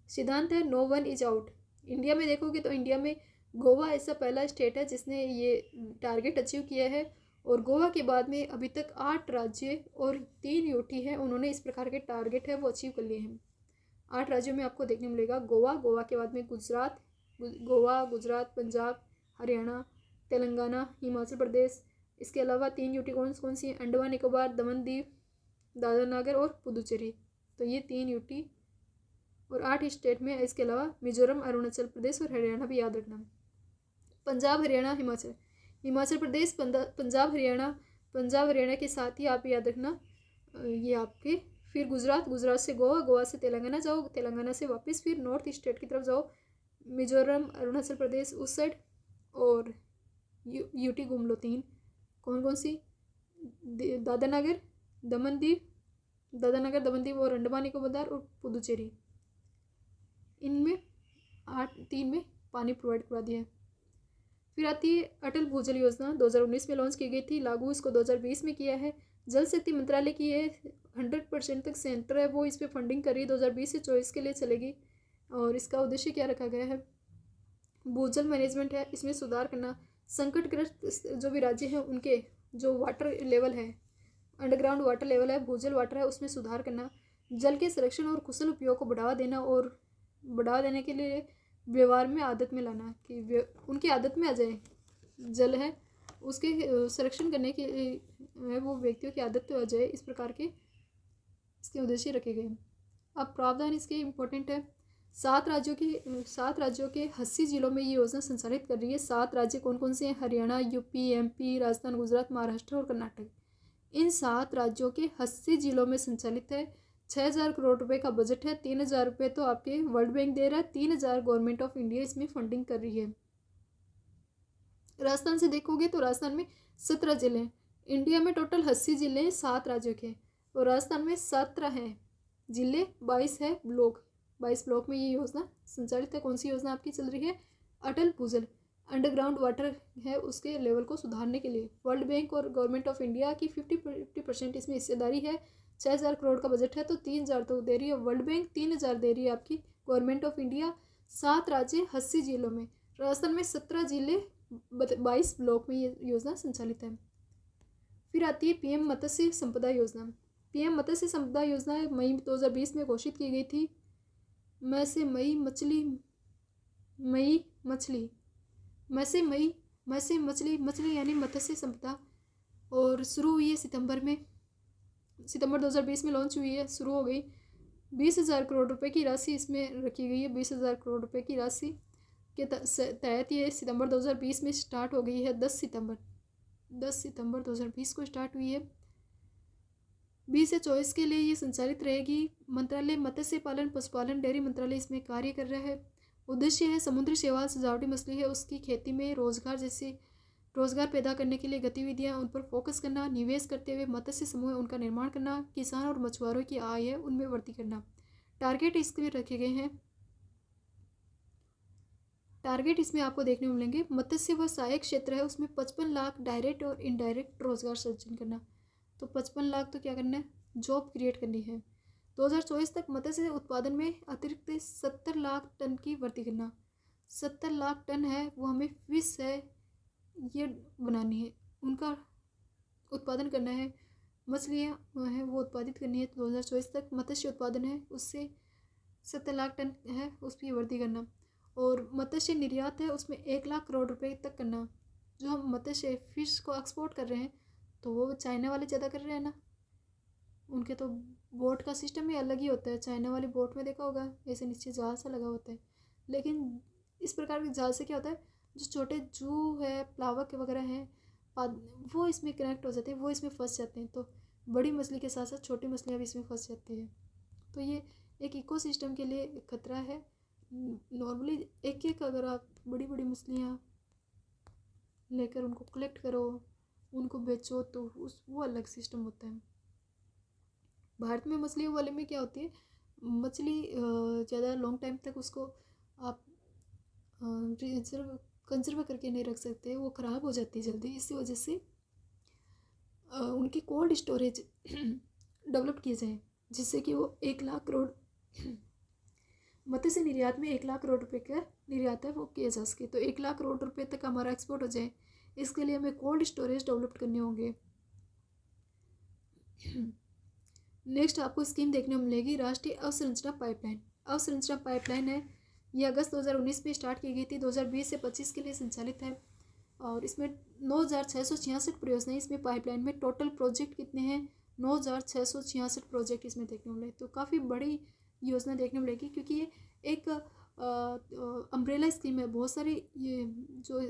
S1: सिद्धांत है no one is out. India में देखोगे तो इंडिया में गोवा ऐसा पहला स्टेट है जिसने ये टारगेट अचीव किया है, और गोवा के बाद में अभी तक 8 राज्य और 3 यूटी हैं, उन्होंने इस प्रकार के टारगेट है वो अचीव कर लिए हैं। 8 राज्यों में आपको देखने मिलेगा गोवा के बाद में गुजरात, पंजाब, हरियाणा, तेलंगाना, हिमाचल प्रदेश। इसके अलावा 3 यूटी कौन सी हैं, अंडमान निकोबार, दमन दीव, दादरा नगर और पुदुचेरी। तो ये 3 यूटी और 8 स्टेट में। इसके अलावा मिजोरम, अरुणाचल प्रदेश और हरियाणा भी याद रखना। पंजाब, हरियाणा, हिमाचल प्रदेश, पंजाब हरियाणा के साथ ही आप याद रखना ये आपके। फिर गुजरात से गोवा से तेलंगाना जाओ, तेलंगाना से वापस फिर नॉर्थ ईस्ट स्टेट की तरफ जाओ, मिजोरम, अरुणाचल प्रदेश उस साइड, और यूटी घूम लो 3। कौन सी, दादरा नगर, दमन दीव और अंडमान निकोबार और पुदुचेरी। इनमें 3 में पानी प्रोवाइड करवा दिया है। फिर आती है अटल भूजल योजना, 2019 में लॉन्च की गई थी, लागू इसको 2020 में किया है। जल शक्ति मंत्रालय की ये 100% तक सेंटर है वो इस पर फंडिंग कर रही है, 2020 से 24 के लिए चलेगी। और इसका उद्देश्य क्या रखा गया है, भूजल मैनेजमेंट है, इसमें सुधार करना। संकटग्रस्त जो भी राज्य हैं उनके जो वाटर लेवल है, अंडरग्राउंड वाटर लेवल है, भूजल वाटर है, उसमें सुधार करना। जल के संरक्षण और कुशल उपयोग को बढ़ावा देना, और बढ़ावा देने के लिए व्यवहार में आदत में लाना कि उनकी आदत में आ जाए। जल है उसके संरक्षण करने के वो व्यक्तियों की आदत तो आ जाए, इस प्रकार के इसके उद्देश्य रखे गए। अब प्रावधान इसके इम्पोर्टेंट है। 7 राज्यों के 80 जिलों में ये योजना संचालित कर रही है। 7 राज्य कौन से हैं, हरियाणा, यूपी, एमपी, राजस्थान, गुजरात, महाराष्ट्र और कर्नाटक। इन 7 राज्यों के 80 जिलों में संचालित है। 6,000 करोड़ रुपए का बजट है। 3,000 रुपये तो आपके वर्ल्ड बैंक दे रहा है, 3,000 गवर्नमेंट ऑफ इंडिया इसमें फंडिंग कर रही है। राजस्थान से देखोगे तो राजस्थान में 17 जिले हैं। इंडिया में टोटल 80 जिले हैं 7 राज्यों के, और राजस्थान में 17 हैं जिले, 22 है ब्लॉक। 22 ब्लॉक में ये योजना संचालित है। कौन सी योजना आपकी चल रही है, अटल भूजल, अंडरग्राउंड वाटर है उसके लेवल को सुधारने के लिए। वर्ल्ड बैंक और गवर्नमेंट ऑफ इंडिया की 50% इसमें हिस्सेदारी है। 6,000 करोड़ का बजट है, तो 3,000 तो दे रही है वर्ल्ड बैंक, 3,000 दे रही है आपकी गवर्नमेंट ऑफ इंडिया। 7 राज्य 80 जिलों में, राजस्थान में 17 जिले, 22 ब्लॉक में ये योजना संचालित है। फिर आती है पीएम मत्स्य संपदा योजना। पीएम मत्स्य संपदा योजना मई 2020 में घोषित की गई थी। मई मछली यानी मत्स्य संपदा, और शुरू हुई है सितंबर 2020 में लॉन्च हुई है, शुरू हो गई। 20,000 करोड़ रुपए की राशि इसमें रखी गई है। 20,000 करोड़ रुपए की राशि के तहत ये सितंबर 2020 में स्टार्ट हो गई है। 10 सितंबर 2020 को स्टार्ट हुई है। 20 से 24 के लिए ये संचालित रहेगी। मंत्रालय मत्स्य पालन, पशुपालन, डेयरी मंत्रालय इसमें कार्य कर रहा है। उद्देश्य है समुद्री शैवाल सजावटी मछली है उसकी खेती में रोजगार पैदा करने के लिए गतिविधियां उन पर फोकस करना, निवेश करते हुए मत्स्य समूह उनका निर्माण करना, किसान और मछुआरों की आय है उनमें वृद्धि करना। टारगेट इसमें रखे गए हैं। टारगेट इसमें आपको देखने को मिलेंगे। मत्स्य व सहायक क्षेत्र है उसमें 55 लाख डायरेक्ट और इनडायरेक्ट रोजगार सृजन करना। तो 55 लाख तो क्या करना है, जॉब क्रिएट करनी है। 2024 तक मत्स्य उत्पादन में अतिरिक्त 70 लाख टन की वृद्धि करना। 70 लाख टन है वो हमें फिश है ये बनानी है, उनका उत्पादन करना है, मछलियाँ हैं वो उत्पादित करनी है। 2024 तक मत्स्य उत्पादन है उससे 70 लाख टन है उसकी वृद्धि करना। और मत्स्य निर्यात है उसमें 1 लाख करोड़ रुपए तक करना। जो हम मत्स्य फिश को एक्सपोर्ट कर रहे हैं तो वो चाइना वाले ज़्यादा कर रहे हैं ना, उनके तो बोट का सिस्टम ही अलग ही होता है। चाइना वाली बोट में देखा होगा ऐसे नीचे जहाज सा लगा होता है, लेकिन इस प्रकार के जहाज से क्या होता है, जो छोटे जू है प्लावक वगैरह हैं वो इसमें कनेक्ट हो जाते हैं, वो इसमें फंस जाते हैं। तो बड़ी मछली के साथ साथ छोटी मछलियाँ भी इसमें फंस जाती हैं। तो ये एक इकोसिस्टम के लिए खतरा है। नॉर्मली एक एक अगर आप बड़ी बड़ी मछलियाँ लेकर उनको कलेक्ट करो, उनको बेचो तो वो अलग सिस्टम होता है। भारत में मछलियों वाले में क्या होती है, मछली ज़्यादा लॉन्ग टाइम तक उसको आप कंजर्व करके नहीं रख सकते, वो ख़राब हो जाती है जल्दी। इसी वजह से उनकी कोल्ड स्टोरेज डेवलप किए जाए जिससे कि वो 1 लाख करोड़ मत्स्य निर्यात में 1 लाख करोड़ रुपए का निर्यात है वो किया जा सके। तो 1 लाख करोड़ रुपए तक हमारा एक्सपोर्ट हो जाए, इसके लिए हमें कोल्ड स्टोरेज डेवलप करने होंगे। नेक्स्ट आपको स्कीम देखने को मिलेगी राष्ट्रीय अवसंरचना पाइपलाइन। अवसंरचना पाइपलाइन है ये अगस्त 2019 में स्टार्ट की गई थी, 2020 से 25 के लिए संचालित है और इसमें 9,666 परियोजनाएं इसमें पाइपलाइन में। टोटल प्रोजेक्ट कितने हैं, 9,666 प्रोजेक्ट इसमें देखने को मिले। तो काफ़ी बड़ी योजना देखने को मिलेगी क्योंकि ये एक अम्ब्रेला स्कीम है। बहुत सारी ये जो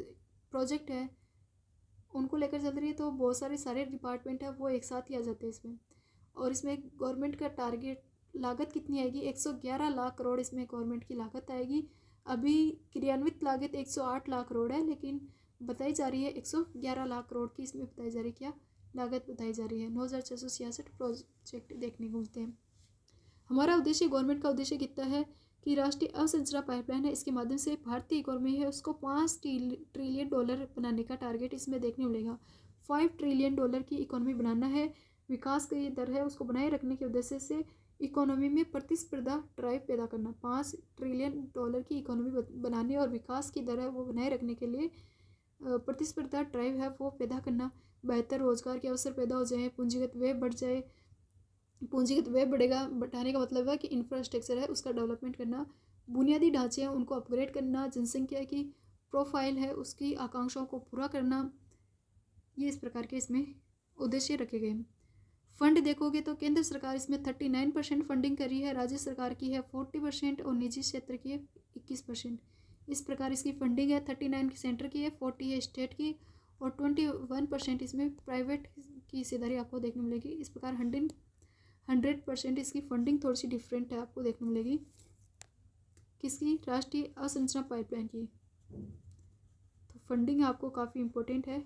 S1: प्रोजेक्ट है उनको लेकर चल रही है, तो बहुत सारे डिपार्टमेंट है वो एक साथ ही आ जाते हैं इसमें। और इसमें गवर्नमेंट का टारगेट लागत कितनी आएगी, 111 लाख करोड़ इसमें गवर्नमेंट की लागत आएगी। अभी क्रियान्वित लागत 108 लाख करोड़ है, लेकिन बताई जा रही है 111 लाख करोड़ की इसमें बताई जा रही है, क्या लागत बताई जा रही है। 9,666 प्रोजेक्ट देखने को मिलते हैं। हमारा उद्देश्य, गवर्नमेंट का उद्देश्य कितना है कि राष्ट्रीय अवसंरचना पाइपलाइन है, इसके माध्यम से भारतीय इकोनॉमी है उसको 5 ट्रिलियन डॉलर बनाने का टारगेट इसमें देखने मिलेगा। 5 ट्रिलियन डॉलर की इकोनॉमी बनाना है। विकास का ये दर है उसको बनाए रखने के उद्देश्य से इकोनॉमी में प्रतिस्पर्धा ड्राइव पैदा करना। 5 ट्रिलियन डॉलर की इकोनॉमी बनाने और विकास की दर है वो बनाए रखने के लिए प्रतिस्पर्धा ड्राइव है वो पैदा करना। बेहतर रोजगार के अवसर पैदा हो जाए, पूंजीगत व्यय बढ़ जाए। पूंजीगत व्यय बढ़ेगा, बढ़ाने का मतलब है कि इंफ्रास्ट्रक्चर है उसका डेवलपमेंट करना, बुनियादी ढांचे हैं उनको अपग्रेड करना, जनसंख्या की प्रोफाइल है उसकी आकांक्षाओं को पूरा करना। ये इस प्रकार के इसमें उद्देश्य रखे गए। फंड देखोगे तो केंद्र सरकार इसमें 39% फंडिंग करी है, राज्य सरकार की है 40% और निजी क्षेत्र की है 21%। इस प्रकार इसकी फंडिंग है। 39 सेंटर की है, 40 है स्टेट की और 21% इसमें प्राइवेट की हिस्सेदारी आपको देखने मिलेगी। इस प्रकार 100% इसकी फंडिंग थोड़ी सी डिफरेंट है आपको देखने मिलेगी किसकी, राष्ट्रीय अवसंरचना पाइपलाइन की। तो फंडिंग आपको काफ़ी इम्पोर्टेंट है।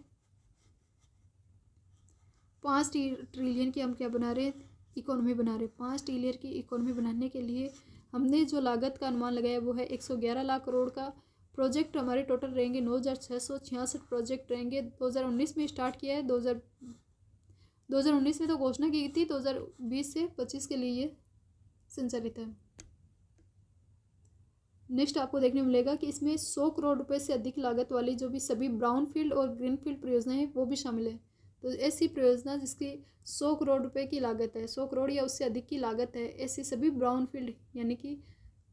S1: 5 ट्रिलियन की हम क्या बना रहे हैं, इकोनॉमी बना रहे हैं। 5 ट्रिलियन की इकोनॉमी बनाने के लिए हमने जो लागत का अनुमान लगाया वो है 111 लाख करोड़ का। प्रोजेक्ट हमारे टोटल रहेंगे 9,666 प्रोजेक्ट रहेंगे। 2019 में स्टार्ट किया है, 2019 में तो घोषणा की गई थी, 2020 से 25 के लिए ये संचालित है। नेक्स्ट आपको देखने मिलेगा कि इसमें 100 करोड़ रुपए से अधिक लागत वाली जो भी सभी ब्राउन फील्ड और ग्रीन फील्ड परियोजनाएं हैं वो भी शामिल है। तो ऐसी परियोजना जिसकी 100 करोड़ रुपए की लागत है, 100 करोड़ या उससे अधिक की लागत है, ऐसी सभी ब्राउन फील्ड, यानी कि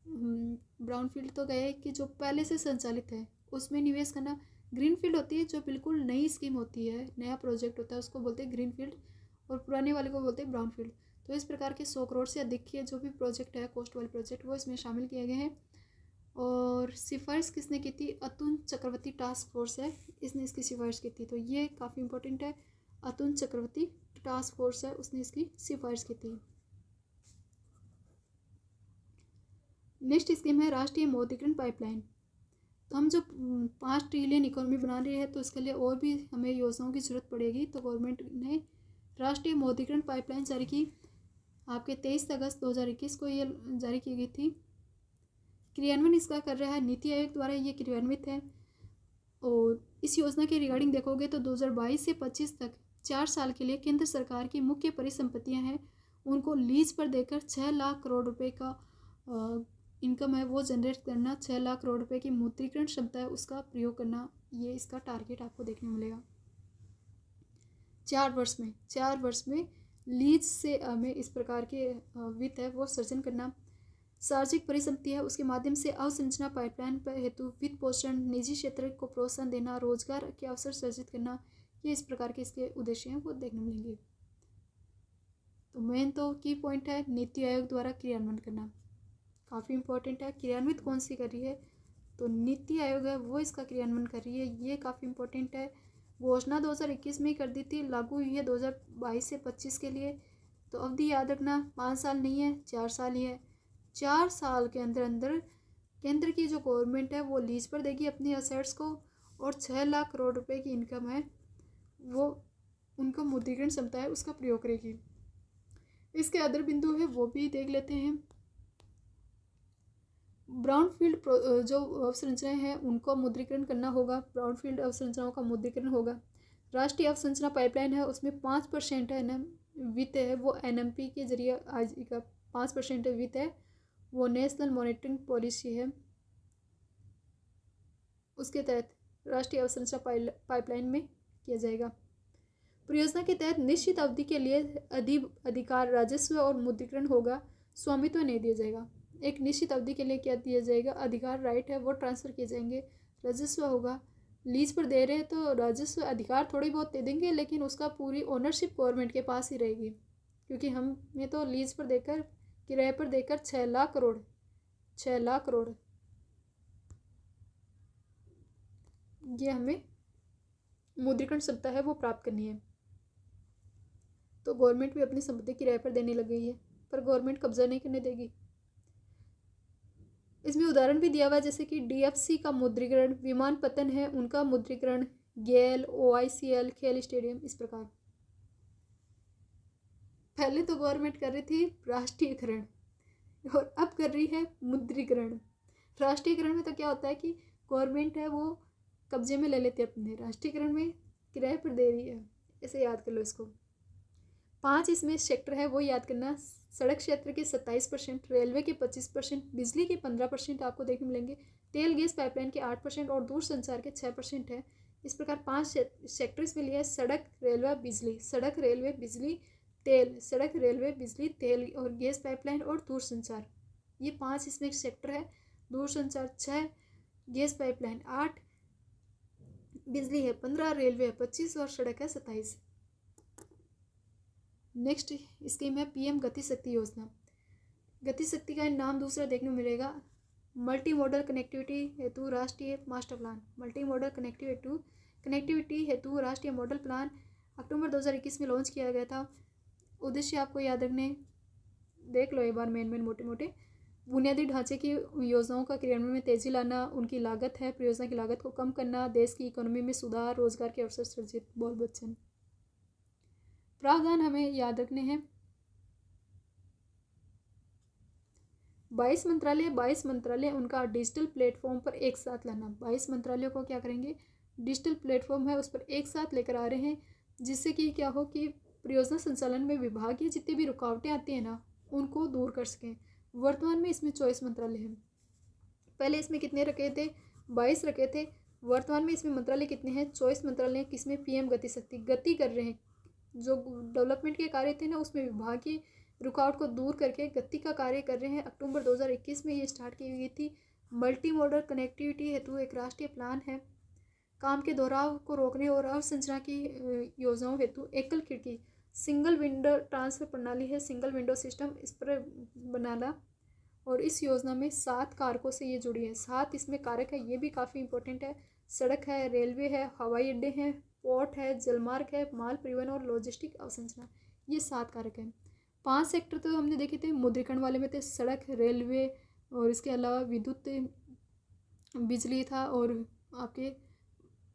S1: ब्राउन फील्ड तो गए कि जो पहले से संचालित है उसमें निवेश करना। ग्रीन फील्ड होती है जो बिल्कुल नई स्कीम होती है, नया प्रोजेक्ट होता है, उसको बोलते हैं ग्रीन फील्ड, और पुराने वाले को बोलते हैं ब्राउन फील्ड। तो इस प्रकार के 100 करोड़ से अधिक के जो भी प्रोजेक्ट है, कोस्ट वाले प्रोजेक्ट, वो इसमें शामिल किए गए हैं। और सिफारिश किसने की थी, अतुल चक्रवर्ती टास्क फोर्स है, इसने इसकी सिफारिश की थी। तो ये काफ़ी इंपॉर्टेंट है, अतुल चक्रवर्ती टास्क फोर्स है उसने इसकी सिफारिश की थी। नेक्स्ट स्कीम है राष्ट्रीय मौद्रिकरण पाइपलाइन। तो हम जो 5 ट्रिलियन इकोनॉमी बना रहे हैं तो इसके लिए और भी हमें योजनाओं की ज़रूरत पड़ेगी। तो गवर्नमेंट ने राष्ट्रीय मौद्रिकरण पाइपलाइन जारी की, आपके 23 अगस्त 2021 को ये जारी की गई थी। क्रियान्वयन इसका कर रहा है नीति आयोग द्वारा, ये क्रियान्वित है। और इस योजना के रिगार्डिंग देखोगे तो 2022 से 25 तक 4 साल के लिए केंद्र सरकार की मुख्य परिसंपत्तियां हैं उनको लीज पर देकर 6 लाख करोड़ रुपए का इनकम है वो जनरेट करना, 6 लाख करोड़ रुपए की मुद्रीकरण क्षमता है उसका प्रयोग करना, ये इसका टारगेट आपको देखने मिलेगा। 4 वर्ष में लीज से हमें इस प्रकार के वित्त है वो सृजन करना। सार्वजनिक परिसंपत्ति है उसके माध्यम से अवसंरचना पाइपलाइन पर हेतु वित्त पोषण, निजी क्षेत्र को प्रोत्साहन देना, रोजगार के अवसर सृजित करना, ये इस प्रकार के इसके उद्देश्य हैं वो देखने मिलेंगे। तो मेन तो की पॉइंट है नीति आयोग द्वारा क्रियान्वयन करना, काफ़ी इंपॉर्टेंट है। क्रियान्वित कौन सी कर रही है तो नीति आयोग है वो इसका क्रियान्वयन कर रही है, ये काफ़ी इंपॉर्टेंट है। घोषणा 2021 में ही कर दी थी, लागू हुई है 2022 से 25 के लिए। तो अवधि याद रखना 5 साल नहीं है 4 साल ही है। 4 साल के अंदर अंदर केंद्र की जो गवर्नमेंट है वो लीज पर देगी अपनी असेट्स को और 6 लाख करोड़ रुपए की इनकम है वो उनको मुद्रीकरण क्षमता है उसका प्रयोग करेगी। इसके अदर बिंदु है वो भी देख लेते हैं। ब्राउनफील्ड जो अवसंरचनाएं हैं उनको मुद्रीकरण करना होगा, ब्राउनफील्ड अवसंरचनाओं का मुद्रीकरण होगा। राष्ट्रीय अवसंरचना पाइपलाइन है उसमें 5% है ना वित्त है वो NMP के जरिए आज का 5% वित्त है वो नेशनल मॉनिटरिंग पॉलिसी है उसके तहत राष्ट्रीय अवसंरचना पाइपलाइन में किया जाएगा। परियोजना के तहत निश्चित अवधि के लिए अधिकार राजस्व और मुद्रीकरण होगा, स्वामित्व नहीं दिया जाएगा। एक निश्चित अवधि के लिए क्या दिया जाएगा, अधिकार राइट है वो ट्रांसफ़र किए जाएंगे, राजस्व होगा। लीज पर दे रहे हैं तो राजस्व अधिकार थोड़ी बहुत दे देंगे लेकिन उसका पूरी ओनरशिप गवर्नमेंट के पास ही रहेगी, क्योंकि हमें तो लीज पर देकर किराए पर देकर 6 लाख करोड़ ये हमें मुद्रीकरण क्षमता है वो प्राप्त करनी है। तो गवर्नमेंट भी अपनी संपत्ति किराए पर देने लग गई है, पर गवर्नमेंट कब्जा नहीं करने देगी। इसमें उदाहरण भी दिया हुआ है जैसे कि DFC का मुद्रीकरण, विमानपत्तन है उनका मुद्रीकरण, गेल, OICL, खेल स्टेडियम, इस प्रकार। पहले तो गवर्नमेंट कर रही थी राष्ट्रीयकरण और अब कर रही है मुद्रीकरण। राष्ट्रीयकरण में तो क्या होता है कि गवर्नमेंट है वो कब्जे में ले लेती है अपने, राष्ट्रीयकरण में किराए पर दे रही है, ऐसे याद कर लो इसको। 5 इसमें सेक्टर है वो याद करना, सड़क क्षेत्र के 27%, रेलवे के 25%, बिजली के 15% आपको देखने मिलेंगे, तेल गैस पाइपलाइन के 8% और दूर संचार के 6% है। इस प्रकार 5 सेक्टर इसमें लिए सड़क, रेलवे, बिजली, सड़क, रेलवे, बिजली, तेल, सड़क, रेलवे, बिजली, तेल और गैस पाइपलाइन और दूर संचार, ये 5 इसमें सेक्टर है। दूर संचार 6, गैस पाइपलाइन 8, बिजली है 15, रेलवे है 25 और सड़क है 27। नेक्स्ट स्कीम है PM गति शक्ति योजना। गति शक्ति का नाम दूसरा देखने को मिलेगा, मल्टी मॉडल कनेक्टिविटी हेतु राष्ट्रीय master plan, multi modal connectivity हेतु राष्ट्रीय मॉडल प्लान अक्टूबर 2021 में लॉन्च किया गया था। उद्देश्य आपको याद रखने, देख लो एक बार मेन मोटे बुनियादी ढांचे की योजनाओं का क्रियान्वयन में तेजी लाना, उनकी लागत है परियोजना की लागत को कम करना, देश की इकोनॉमी में सुधार, रोजगार के अवसर सृजित, बाल बच्चन। प्रावधान हमें याद रखने हैं, 22 मंत्रालय उनका डिजिटल प्लेटफॉर्म पर एक साथ लाना। 22 मंत्रालयों को क्या करेंगे, डिजिटल प्लेटफॉर्म है उस पर एक साथ लेकर आ रहे हैं, जिससे कि क्या हो कि परियोजना संचालन में विभागीय जितनी भी रुकावटें आती हैं ना उनको दूर कर सकें। वर्तमान में इसमें 24 मंत्रालय हैं, पहले इसमें कितने रखे थे, 22 रखे थे। वर्तमान में इसमें मंत्रालय कितने हैं, 24 मंत्रालय, किसमें PM गति शक्ति गति कर रहे हैं, जो डेवलपमेंट के कार्य थे ना उसमें विभागीय रुकावट को दूर करके गति का कार्य कर रहे हैं। अक्टूबर 2021 में ये स्टार्ट की गई थी। मल्टी मॉडल कनेक्टिविटी हेतु एक राष्ट्रीय प्लान है। काम के दोहराव को रोकने और अवसंरचना की योजनाओं हेतु एकल खिड़की सिंगल विंडो ट्रांसफर प्रणाली है, सिंगल विंडो सिस्टम, इस पर बनाना। और इस योजना में 7 कारकों से ये जुड़ी है, 7 इसमें कारक है, ये भी काफ़ी इंपॉर्टेंट है। सड़क है, रेलवे है, हवाई अड्डे हैं, पोर्ट है, जलमार्ग है, माल परिवहन और लॉजिस्टिक अवसंरचना, ये 7 कारक हैं। 5 सेक्टर तो हमने देखे थे मुद्रीकरण वाले में थे, सड़क, रेलवे, और इसके अलावा विद्युत बिजली था, और आपके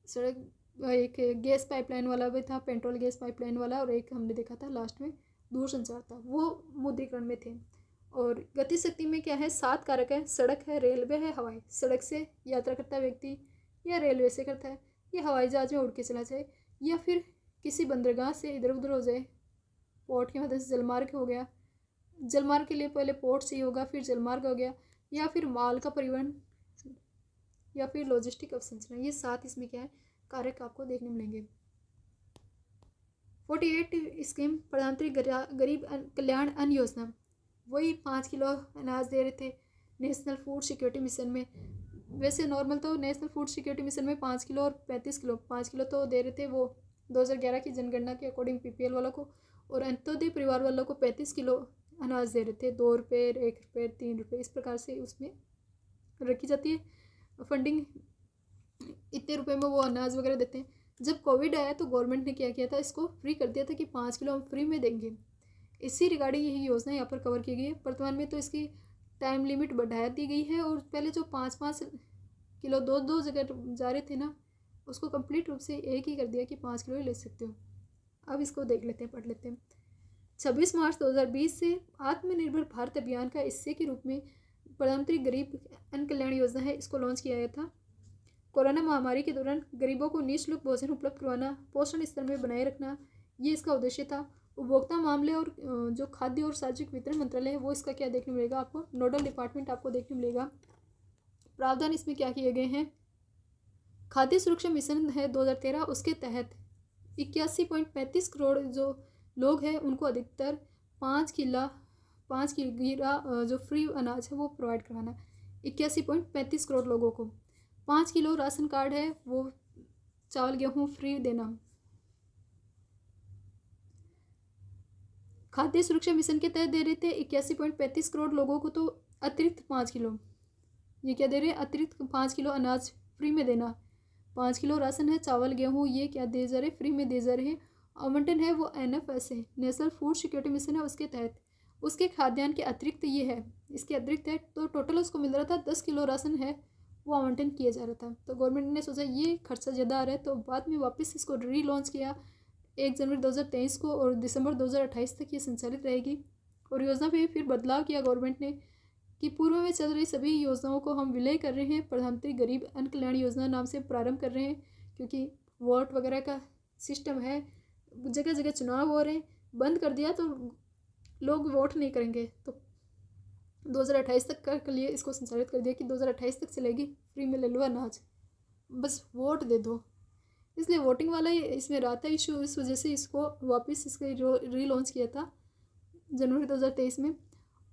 S1: सड़क एक गैस पाइपलाइन वाला भी था, पेट्रोल गैस पाइपलाइन वाला, और एक हमने देखा था लास्ट में दूरसंचार था, वो मुद्रीकरण में थे। और गति शक्ति में क्या है, 7 कारक है, सड़क है, रेलवे है, हवाई। सड़क से यात्रा करता व्यक्ति या रेलवे से करता है या हवाई जहाज में उड़ के चला जाए या फिर किसी बंदरगाह से इधर उधर हो जाए, पोर्ट की मदद से। जलमार्ग हो गया, जलमार्ग के लिए पहले पोर्ट से ही होगा, फिर जलमार्ग हो गया, या फिर माल का परिवहन, या फिर लॉजिस्टिक अवसंरचना। ये 7 इसमें क्या है, कारक आपको देखने मिलेंगे। 48 स्कीम, प्रधानमंत्री गरीब कल्याण अन्न योजना, वही 5 किलो अनाज दे रहे थे नेशनल फूड सिक्योरिटी मिशन में। वैसे नॉर्मल तो नेशनल फूड सिक्योरिटी मिशन में 5 किलो और 35 किलो, 5 किलो तो दे रहे थे वो 2011 की जनगणना के अकॉर्डिंग PPL वालों को, और अंत्योदय परिवार वालों को 35 किलो अनाज दे रहे थे। 2 रुपये, 1 रुपये, 3 रुपये, इस प्रकार से उसमें रखी जाती है फंडिंग। इतने रुपए में वो अनाज वगैरह देते हैं। जब कोविड आया तो गवर्नमेंट ने क्या किया था, इसको फ्री कर दिया था कि 5 किलो हम फ्री में देंगे। इसी रिगार्डिंग यही योजना यहाँ पर कवर की गई है। वर्तमान में तो इसकी टाइम लिमिट बढ़ा दी गई है, और पहले जो 5-5 किलो 2-2 जगह जा रहे थे ना, उसको कंप्लीट रूप से एक ही कर दिया कि 5 किलो ही ले सकते हो। अब इसको देख लेते हैं, पढ़ लेते हैं। 26 मार्च 2020 से आत्मनिर्भर भारत अभियान का हिस्से के रूप में प्रधानमंत्री गरीब अन्न कल्याण योजना है, इसको लॉन्च किया गया था। कोरोना महामारी के दौरान गरीबों को निःशुल्क भोजन उपलब्ध करवाना, पोषण स्तर में बनाए रखना, ये इसका उद्देश्य था। उपभोक्ता मामले और जो खाद्य और सार्वजनिक वितरण मंत्रालय है, वो इसका क्या देखने मिलेगा आपको, नोडल डिपार्टमेंट आपको देखने मिलेगा। प्रावधान इसमें क्या किए गए हैं, खाद्य सुरक्षा मिशन है 2013, उसके तहत 81.35 करोड़ जो लोग हैं उनको अधिकतर 5 किलो जो फ्री अनाज है वो प्रोवाइड करवाना। 81.35 करोड़ लोगों को 5 किलो राशन कार्ड है वो चावल गेहूँ फ्री देना। खाद्य सुरक्षा मिशन के तहत दे रहे थे 81.35 करोड़ लोगों को, तो अतिरिक्त 5 किलो, ये क्या दे रहे हैं, अतिरिक्त 5 किलो अनाज फ्री में देना। 5 किलो राशन है, चावल गेहूँ, ये क्या दे जा रहे, फ्री में दे जा रहे हैं। आवंटन है वो NFS है, नेशनल फूड सिक्योरिटी मिशन है, उसके तहत। उसके खाद्यान्न के अतिरिक्त ये है, इसके अतिरिक्त है, तो टोटल उसको मिल रहा था 10 किलो राशन है वो आवंटन किया जा रहा था। तो गवर्नमेंट ने सोचा ये खर्चा ज़्यादा आ रहा है, तो बाद में वापस इसको रीलॉन्च किया 1 जनवरी 2023 को, और दिसंबर 2028 तक ये संचालित रहेगी। और योजना पे फिर बदलाव किया गवर्नमेंट ने कि पूर्व में चल रही सभी योजनाओं को हम विलय कर रहे हैं, प्रधानमंत्री गरीब अन्न कल्याण योजना नाम से प्रारंभ कर रहे हैं, क्योंकि वोट वगैरह का सिस्टम है, जगह जगह चुनाव हो रहे हैं, बंद कर दिया तो लोग वोट नहीं करेंगे। तो 2028 तक के लिए इसको संचालित कर दिया कि 2028 तक चलेगी, फ्री में ले लो अनाज, बस वोट दे दो। इसलिए वोटिंग वाला ही इसमें रहा था इशू, इस वजह से इसको वापस इसके रीलॉन्च किया था जनवरी 2023 में।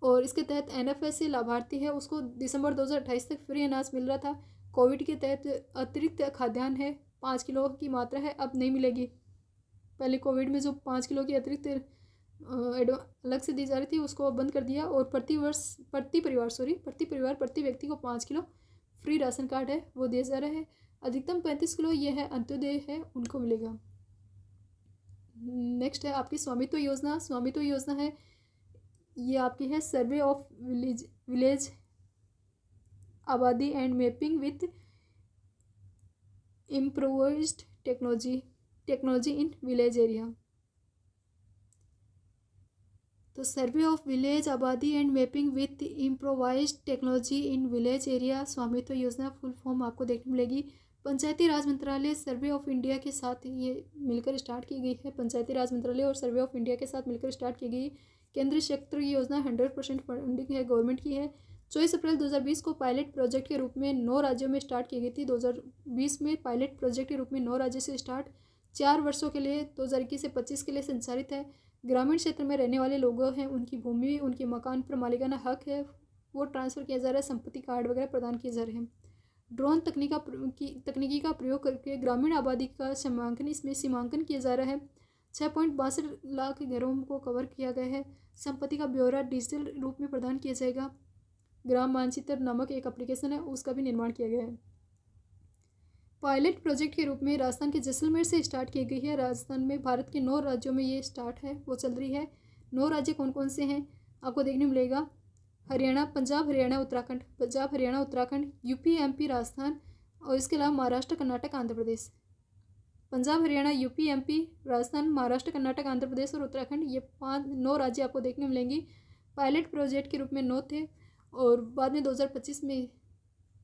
S1: और इसके तहत NFS से लाभार्थी है उसको दिसंबर 2028 तक फ्री अनाज मिल रहा था। कोविड के तहत अतिरिक्त खाद्यान्न है 5 किलो की मात्रा है, अब नहीं मिलेगी। पहले कोविड में जो 5 किलो की अतिरिक्त अलग से दी जा रही थी उसको बंद कर दिया, और प्रति परिवार प्रति व्यक्ति को 5 किलो फ्री राशन कार्ड है वो दिया जा रहा है। अधिकतम 35 किलो ये है, अंत्योदय है उनको मिलेगा। नेक्स्ट है आपकी स्वामित्व योजना। स्वामित्व योजना है ये आपकी है सर्वे ऑफ विलेज आबादी and mapping with improvised technology in village area. तो सर्वे ऑफ विलेज आबादी and mapping with improvised technology in village area स्वामित्व योजना फुल फॉर्म आपको देखने मिलेगी। पंचायती राज मंत्रालय सर्वे ऑफ इंडिया के साथ ये मिलकर स्टार्ट की गई है। पंचायती राज मंत्रालय और सर्वे ऑफ इंडिया के साथ मिलकर स्टार्ट की गई। केंद्रीय क्षेत्र की योजना 100% फंडिंग है, गवर्नमेंट की है। 24 अप्रैल 2020 को पायलट प्रोजेक्ट के रूप में 9 राज्यों में स्टार्ट की गई थी। 2020 में पायलट प्रोजेक्ट के रूप में 9 राज्यों से स्टार्ट 4 वर्षों के लिए 2021 से 25 के लिए संचालित है। ग्रामीण क्षेत्र में रहने वाले लोगों हैं उनकी भूमि उनके मकान पर मालिकाना हक है वो ट्रांसफ़र किया जा रहा है, संपत्ति कार्ड वगैरह प्रदान किए जा रहे हैं। ड्रोन तकनीकी का प्रयोग करके ग्रामीण आबादी का सीमांकन किया जा रहा है। 6.62 लाख घरों को कवर किया गया है। संपत्ति का ब्यौरा डिजिटल रूप में प्रदान किया जाएगा। ग्राम मानचित्र नामक एक एप्लीकेशन है उसका भी निर्माण किया गया है। पायलट प्रोजेक्ट के रूप में राजस्थान के जैसलमेर से स्टार्ट की गई है। राजस्थान में भारत के 9 राज्यों में ये स्टार्ट है वो चल रही है। 9 राज्य कौन कौन से हैं आपको देखने मिलेगा। हरियाणा, पंजाब हरियाणा उत्तराखंड, पंजाब हरियाणा उत्तराखंड, यूपी एमपी राजस्थान और इसके अलावा महाराष्ट्र कर्नाटक आंध्र प्रदेश। पंजाब हरियाणा यूपी एमपी राजस्थान महाराष्ट्र कर्नाटक आंध्र प्रदेश और उत्तराखंड, ये 9 राज्य आपको देखने मिलेंगी। पायलट प्रोजेक्ट के रूप में 9 थे और बाद में 2025 में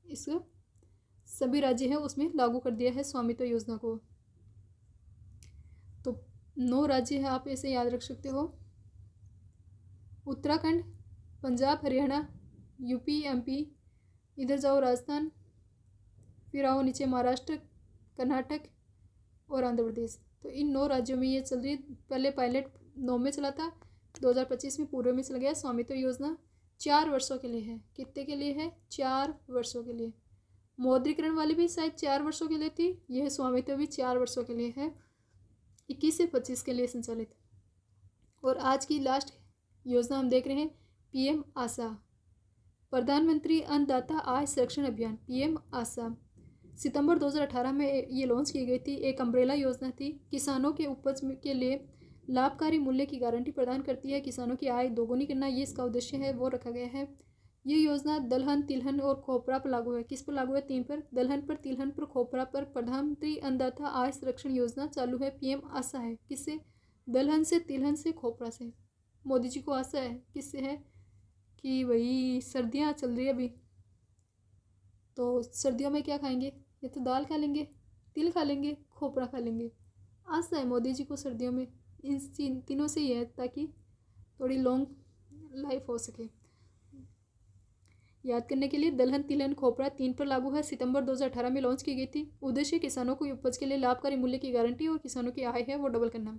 S1: इसको सभी राज्य हैं उसमें लागू कर दिया है स्वामित्व योजना को। तो 9 राज्य है, आप ऐसे याद रख सकते हो। उत्तराखंड, पंजाब हरियाणा, यूपी एमपी, इधर जाओ राजस्थान, फिर आओ नीचे महाराष्ट्र कर्नाटक और आंध्र प्रदेश। तो इन 9 राज्यों में ये चल रही है। पहले पायलट 9 में चला था, 2025 में पूरे में चल गया। स्वामित्व योजना 4 वर्षों के लिए है। कितने के लिए है? 4 वर्षों के लिए। मौद्रीकरण वाली भी शायद 4 वर्षों के लिए थी, यह स्वामित्व भी 4 वर्षों के लिए है, 21 से 25 के लिए संचालित। और आज की लास्ट योजना हम देख रहे हैं पीएम आशा, प्रधानमंत्री अन्नदाता आय संरक्षण अभियान, पीएम आशा। सितंबर 2018 में ये लॉन्च की गई थी। एक अम्ब्रेला योजना थी, किसानों के उपज के लिए लाभकारी मूल्य की गारंटी प्रदान करती है, किसानों की आय दोगुनी करना ये इसका उद्देश्य है, वो रखा गया है। ये योजना दलहन, तिलहन और खोपरा पर लागू है। किस पर लागू है? 3 पर, दलहन पर, तिलहन पर, खोपरा पर। प्रधानमंत्री अन्नदाता आय संरक्षण योजना चालू है, पीएम आशा है। किससे? दलहन से, तिलहन से, खोपरा से। मोदी जी को आशा है, किससे है कि वही सर्दियाँ चल रही है अभी, तो सर्दियों में क्या खाएंगे? ये तो दाल खा लेंगे, तिल खा लेंगे, खोपरा खा लेंगे। आशा है मोदी जी को सर्दियों में इन तीनों से ही है, ताकि थोड़ी लॉन्ग लाइफ हो सके। याद करने के लिए, दलहन, तिलहन, खोपरा 3 पर लागू है। सितंबर 2018 में लॉन्च की गई थी। उद्देश्य किसानों को उपज के लिए लाभकारी मूल्य की गारंटी और किसानों की आय है वो डबल करना।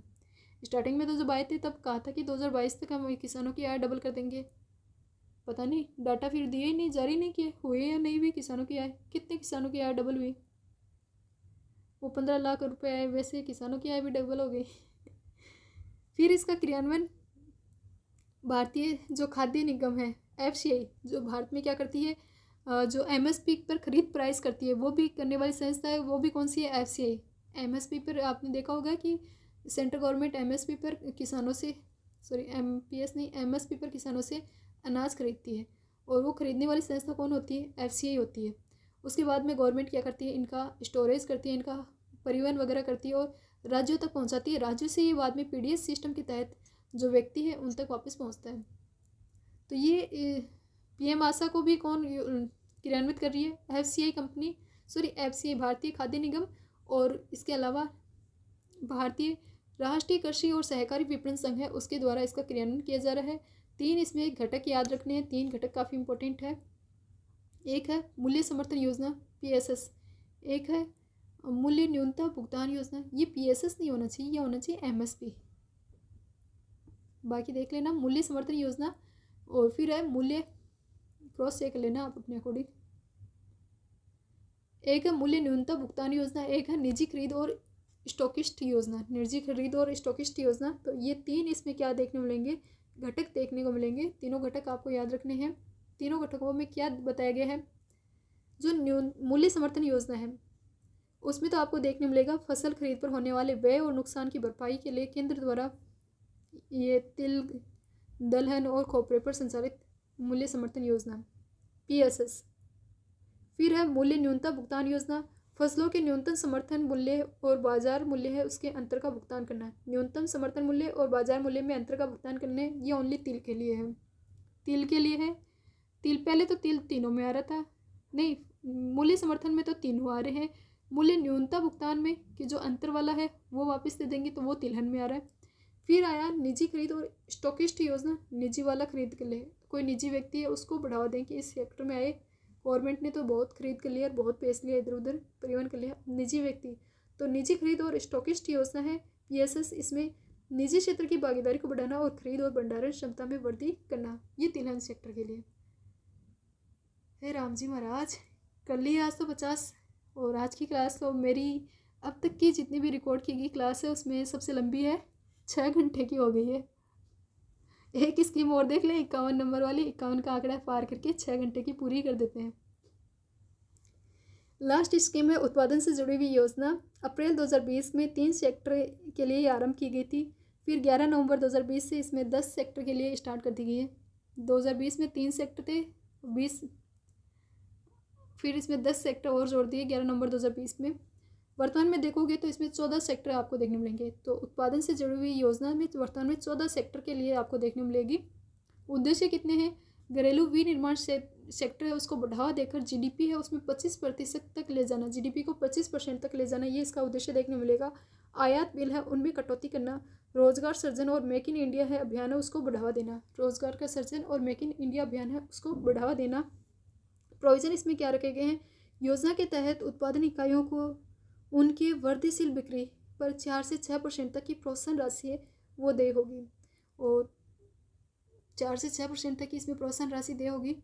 S1: स्टार्टिंग में तो जब आए थे तब कहा था कि 2022 तक हम किसानों की आय डबल कर देंगे। पता नहीं, डाटा फिर दिए ही नहीं, जारी नहीं किए, हुए या नहीं हुई किसानों की आय। कितने किसानों की आय डबल हुई? वो 15 लाख रुपए आए, वैसे किसानों की आय भी डबल हो गई। फिर इसका क्रियान्वयन भारतीय जो खाद्य निगम है, एफसीआई, जो भारत में क्या करती है, जो एमएसपी पर खरीद प्राइस करती है, वो भी करने वाली संस्था है। वो भी कौन सी है? एफसीआई। एमएसपी पर आपने देखा होगा कि सेंट्रल गवर्नमेंट एमएसपी पर किसानों से, सॉरी एमपीएस नहीं, एमएसपी पर किसानों से अनाज खरीदती है, और वो खरीदने वाली संस्था कौन होती है? एफसीआई होती है। उसके बाद में गवर्नमेंट क्या करती है? इनका स्टोरेज करती है, इनका परिवहन वगैरह करती है और राज्यों तक पहुंचाती है। राज्यों से ये बाद में पीडीएस सिस्टम के तहत जो व्यक्ति है उन तक वापस पहुंचता है। तो ये पीएम आशा को भी कौन क्रियान्वित कर रही है? एफसीआई कंपनी, सॉरी एफसीआई भारतीय खाद्य निगम, और इसके अलावा भारतीय राष्ट्रीय कृषि और सहकारी विपणन संघ है, उसके द्वारा इसका क्रियान्वयन किया जा रहा है। 3 इसमें घटक याद रखने हैं, 3 घटक काफ़ी इंपॉर्टेंट है। एक है मूल्य समर्थन योजना, पीएसएस। एक है मूल्य न्यूनतम भुगतान योजना, ये पीएसएस नहीं होना चाहिए, ये होना चाहिए एमएसपी। बाकी देख लेना, मूल्य समर्थन योजना। और फिर है मूल्य, क्रॉस चेक लेना आप अपने अकॉर्डिंग। एक है मूल्य न्यूनतम भुगतान योजना, एक है निजी खरीद और स्टॉकिस्ट योजना, निजी खरीद और स्टॉकिस्ट योजना। तो ये 3 इसमें क्या देखने मिलेंगे? घटक देखने को मिलेंगे। तीनों घटक आपको याद रखने हैं। तीनों घटकों में क्या बताया गया है? जो मूल्य समर्थन योजना है उसमें तो आपको देखने मिलेगा फसल खरीद पर होने वाले व्यय और नुकसान की भरपाई के लिए केंद्र द्वारा ये तिल, दलहन और खोपरे पर संचालित मूल्य समर्थन योजना, पीएसएस। फिर है मूल्य न्यूनतम भुगतान योजना, फसलों के न्यूनतम समर्थन मूल्य और बाजार मूल्य है उसके अंतर का भुगतान करना है। न्यूनतम समर्थन मूल्य और बाजार मूल्य में अंतर का भुगतान करने, ये ओनली तिल के लिए है। तिल के लिए है। तिल पहले तो तिल तीनों में आ रहा था, नहीं मूल्य समर्थन में तो तीनों आ रहे हैं। मूल्य न्यूनतम भुगतान में कि जो अंतर वाला है वो वापस दे देंगे, तो वो तिलहन में आ रहा है। फिर आया निजी खरीद और स्टॉकिस्ट योजना, निजी वाला खरीद के लिए कोई निजी व्यक्ति है उसको बढ़ावा दें कि इस सेक्टर में आए। गवर्नमेंट ने तो बहुत खरीद कर लिया और बहुत बेच लिया, इधर उधर परिवहन कर लिया। निजी व्यक्ति तो निजी खरीद और स्टॉकिस्ट योजना है पीएसएस। इसमें निजी क्षेत्र की भागीदारी को बढ़ाना और खरीद और भंडारण क्षमता में वृद्धि करना, ये तिलहन सेक्टर के लिए। हे राम जी महाराज, कर ली आज तो 50। और आज की क्लास तो मेरी अब तक की जितनी भी रिकॉर्ड की गई क्लास है उसमें सबसे लंबी है, 6 घंटे की हो गई है। एक स्कीम और देख ले, 51 नंबर वाली, 51 का आंकड़ा पार करके 6 घंटे की पूरी कर देते हैं। लास्ट स्कीम है उत्पादन से जुड़ी हुई योजना, अप्रैल 2020 में 3 सेक्टर के लिए आरंभ की गई थी। फिर 11 नवंबर 2020 से इसमें 10 सेक्टर के लिए स्टार्ट कर दी गई है। 2020 में 3 सेक्टर थे, 20 फिर इसमें 10 सेक्टर और जोड़ दिए 11 नवंबर 2020 में। वर्तमान में देखोगे तो इसमें 14 सेक्टर आपको देखने मिलेंगे। तो उत्पादन से जुड़ी हुई योजना में वर्तमान में 14 सेक्टर के लिए आपको देखने मिलेगी। उद्देश्य कितने हैं? घरेलू विनिर्माण सेक्टर है उसको बढ़ावा देकर जीडीपी है उसमें 25% तक ले जाना, जीडीपी को 25% तक ले जाना, ये इसका उद्देश्य देखने मिलेगा। आयात बिल है उनमें कटौती करना, रोजगार सृजन और मेक इन इंडिया है अभियान है उसको बढ़ावा देना, रोजगार का सृजन और मेक इन इंडिया अभियान है उसको बढ़ावा देना। प्रोविजन इसमें क्या रखे गए हैं? योजना के तहत उत्पादन इकाइयों को उनकी वृद्धिशील बिक्री पर 4 से 6% तक की प्रोत्साहन राशि है वो दे होगी, और 4 से 6% तक की इसमें प्रोत्साहन राशि दे होगी।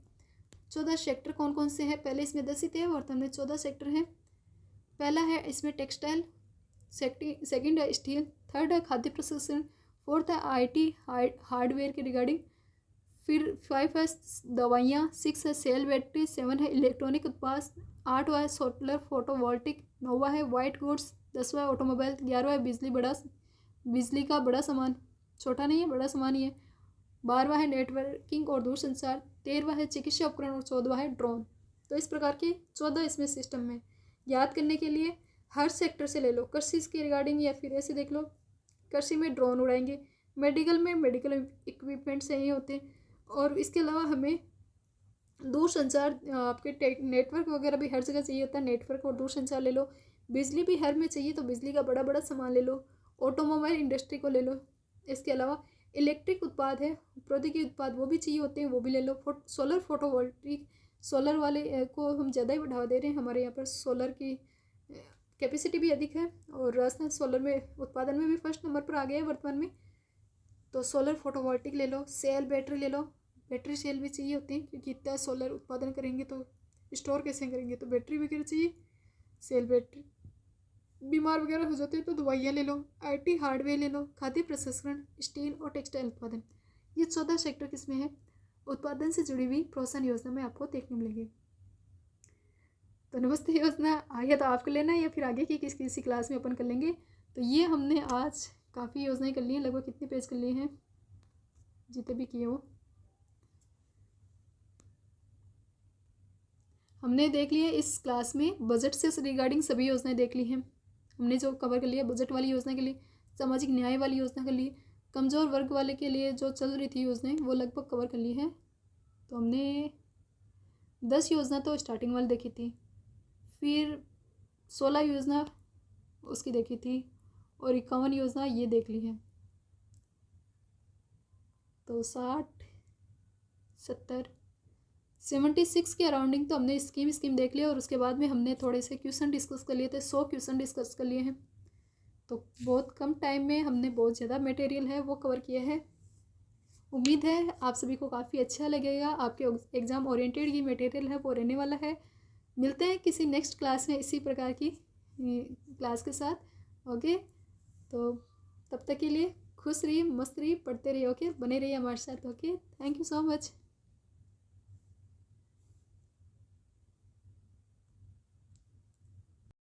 S1: 14 सेक्टर कौन कौन से हैं? पहले इसमें 10 ही थे, वर्तमान में 14 सेक्टर हैं। पहला है इसमें टेक्सटाइल, सेकंड है स्टील, थर्ड है खाद्य प्रसंस्करण, फोर्थ है आईटी हार्डवेयर के रिगार्डिंग, फिर 5 है दवाइयाँ, 6 है सेल बैटरी, 7 है इलेक्ट्रॉनिक उत्पाद, 8वां है सोलर फोटोवोल्टिक, 9वां है वाइट गुड्स, 10वां है ऑटोमोबाइल, 11वां है बिजली का बड़ा सामान, छोटा नहीं है बड़ा सामान ही है, 12वां है नेटवर्किंग और दूरसंचार, 13वां है चिकित्सा उपकरण और 14वां है ड्रोन। तो इस प्रकार के 14 इसमें सिस्टम में याद करने के लिए हर सेक्टर से ले लो। कृषि के रिगार्डिंग या फिर ऐसे देख लो, कृषि में ड्रोन उड़ाएंगे, मेडिकल में मेडिकल इक्विपमेंट चाहिए होते हैं, और इसके अलावा हमें दूरसंचार आपके नेटवर्क वगैरह भी हर जगह चाहिए होता है, नेटवर्क और दूरसंचार ले लो। बिजली भी हर में चाहिए तो बिजली का बड़ा बड़ा सामान ले लो, ऑटोमोबाइल इंडस्ट्री को ले लो। इसके अलावा इलेक्ट्रिक उत्पाद है, प्रौद्योगिकी उत्पाद वो भी चाहिए होते हैं, वो भी ले लो। सोलर फोटोवोल्टिक, सोलर वाले को हम ज़्यादा ही बढ़ावा दे रहे हैं, हमारे यहाँ पर सोलर की कैपेसिटी भी अधिक है, और राजस्थान सोलर में उत्पादन में भी फर्स्ट नंबर पर आ गया है वर्तमान में। तो सोलर फोटोवोल्टिक ले लो, सेल बैटरी ले लो, बैटरी सेल भी चाहिए होती हैं क्योंकि इतना सोलर उत्पादन करेंगे तो स्टोर कैसे करेंगे, तो बैटरी वगैरह चाहिए, सेल बैटरी। बीमार वगैरह हो जाते हैं तो दवाइयाँ ले लो, आईटी हार्डवेयर ले लो, खाद्य प्रसंस्करण, स्टील और टेक्सटाइल उत्पादन। ये 14 सेक्टर किसमें है? उत्पादन से जुड़ी हुई प्रोत्साहन योजना में आपको देखने मिलेगी। तो नमस्ते योजना आगे तो आपको लेना है या फिर आगे की किसी क्लास में अपन कर लेंगे। तो ये हमने आज काफ़ी योजनाएं कर ली हैं, लगभग कितने पेज कर लिए हैं, जितने भी किए हो हमने देख लिए। इस क्लास में बजट से रिगार्डिंग सभी योजनाएं देख ली हैं हमने, जो कवर कर लिया बजट वाली योजना के लिए, सामाजिक न्याय वाली योजना के लिए, कमज़ोर वर्ग वाले के लिए जो चल रही थी योजनाएं वो लगभग कवर कर ली हैं। तो हमने 10 योजना तो स्टार्टिंग वाली देखी थी, फिर 16 योजना उसकी देखी थी, और 51 योजना ये देख ली है। तो 60 70 76 के अराउंडिंग तो हमने स्कीम देख लिया, और उसके बाद में हमने थोड़े से क्वेश्चन डिस्कस कर लिए थे, 100 क्वेश्चन डिस्कस कर लिए हैं। तो बहुत कम टाइम में हमने बहुत ज़्यादा मटेरियल है वो कवर किया है। उम्मीद है आप सभी को काफ़ी अच्छा लगेगा, आपके एग्ज़ाम ओरिएंटेड ये मटेरियल है वो रहने वाला है। मिलते हैं किसी नेक्स्ट क्लास में इसी प्रकार की क्लास के साथ। ओके, तो तब तक के लिए खुश रहिए, मस्त रहिए, पढ़ते रहिए। ओके, बने रहिए हमारे साथ। Okay, thank you so much.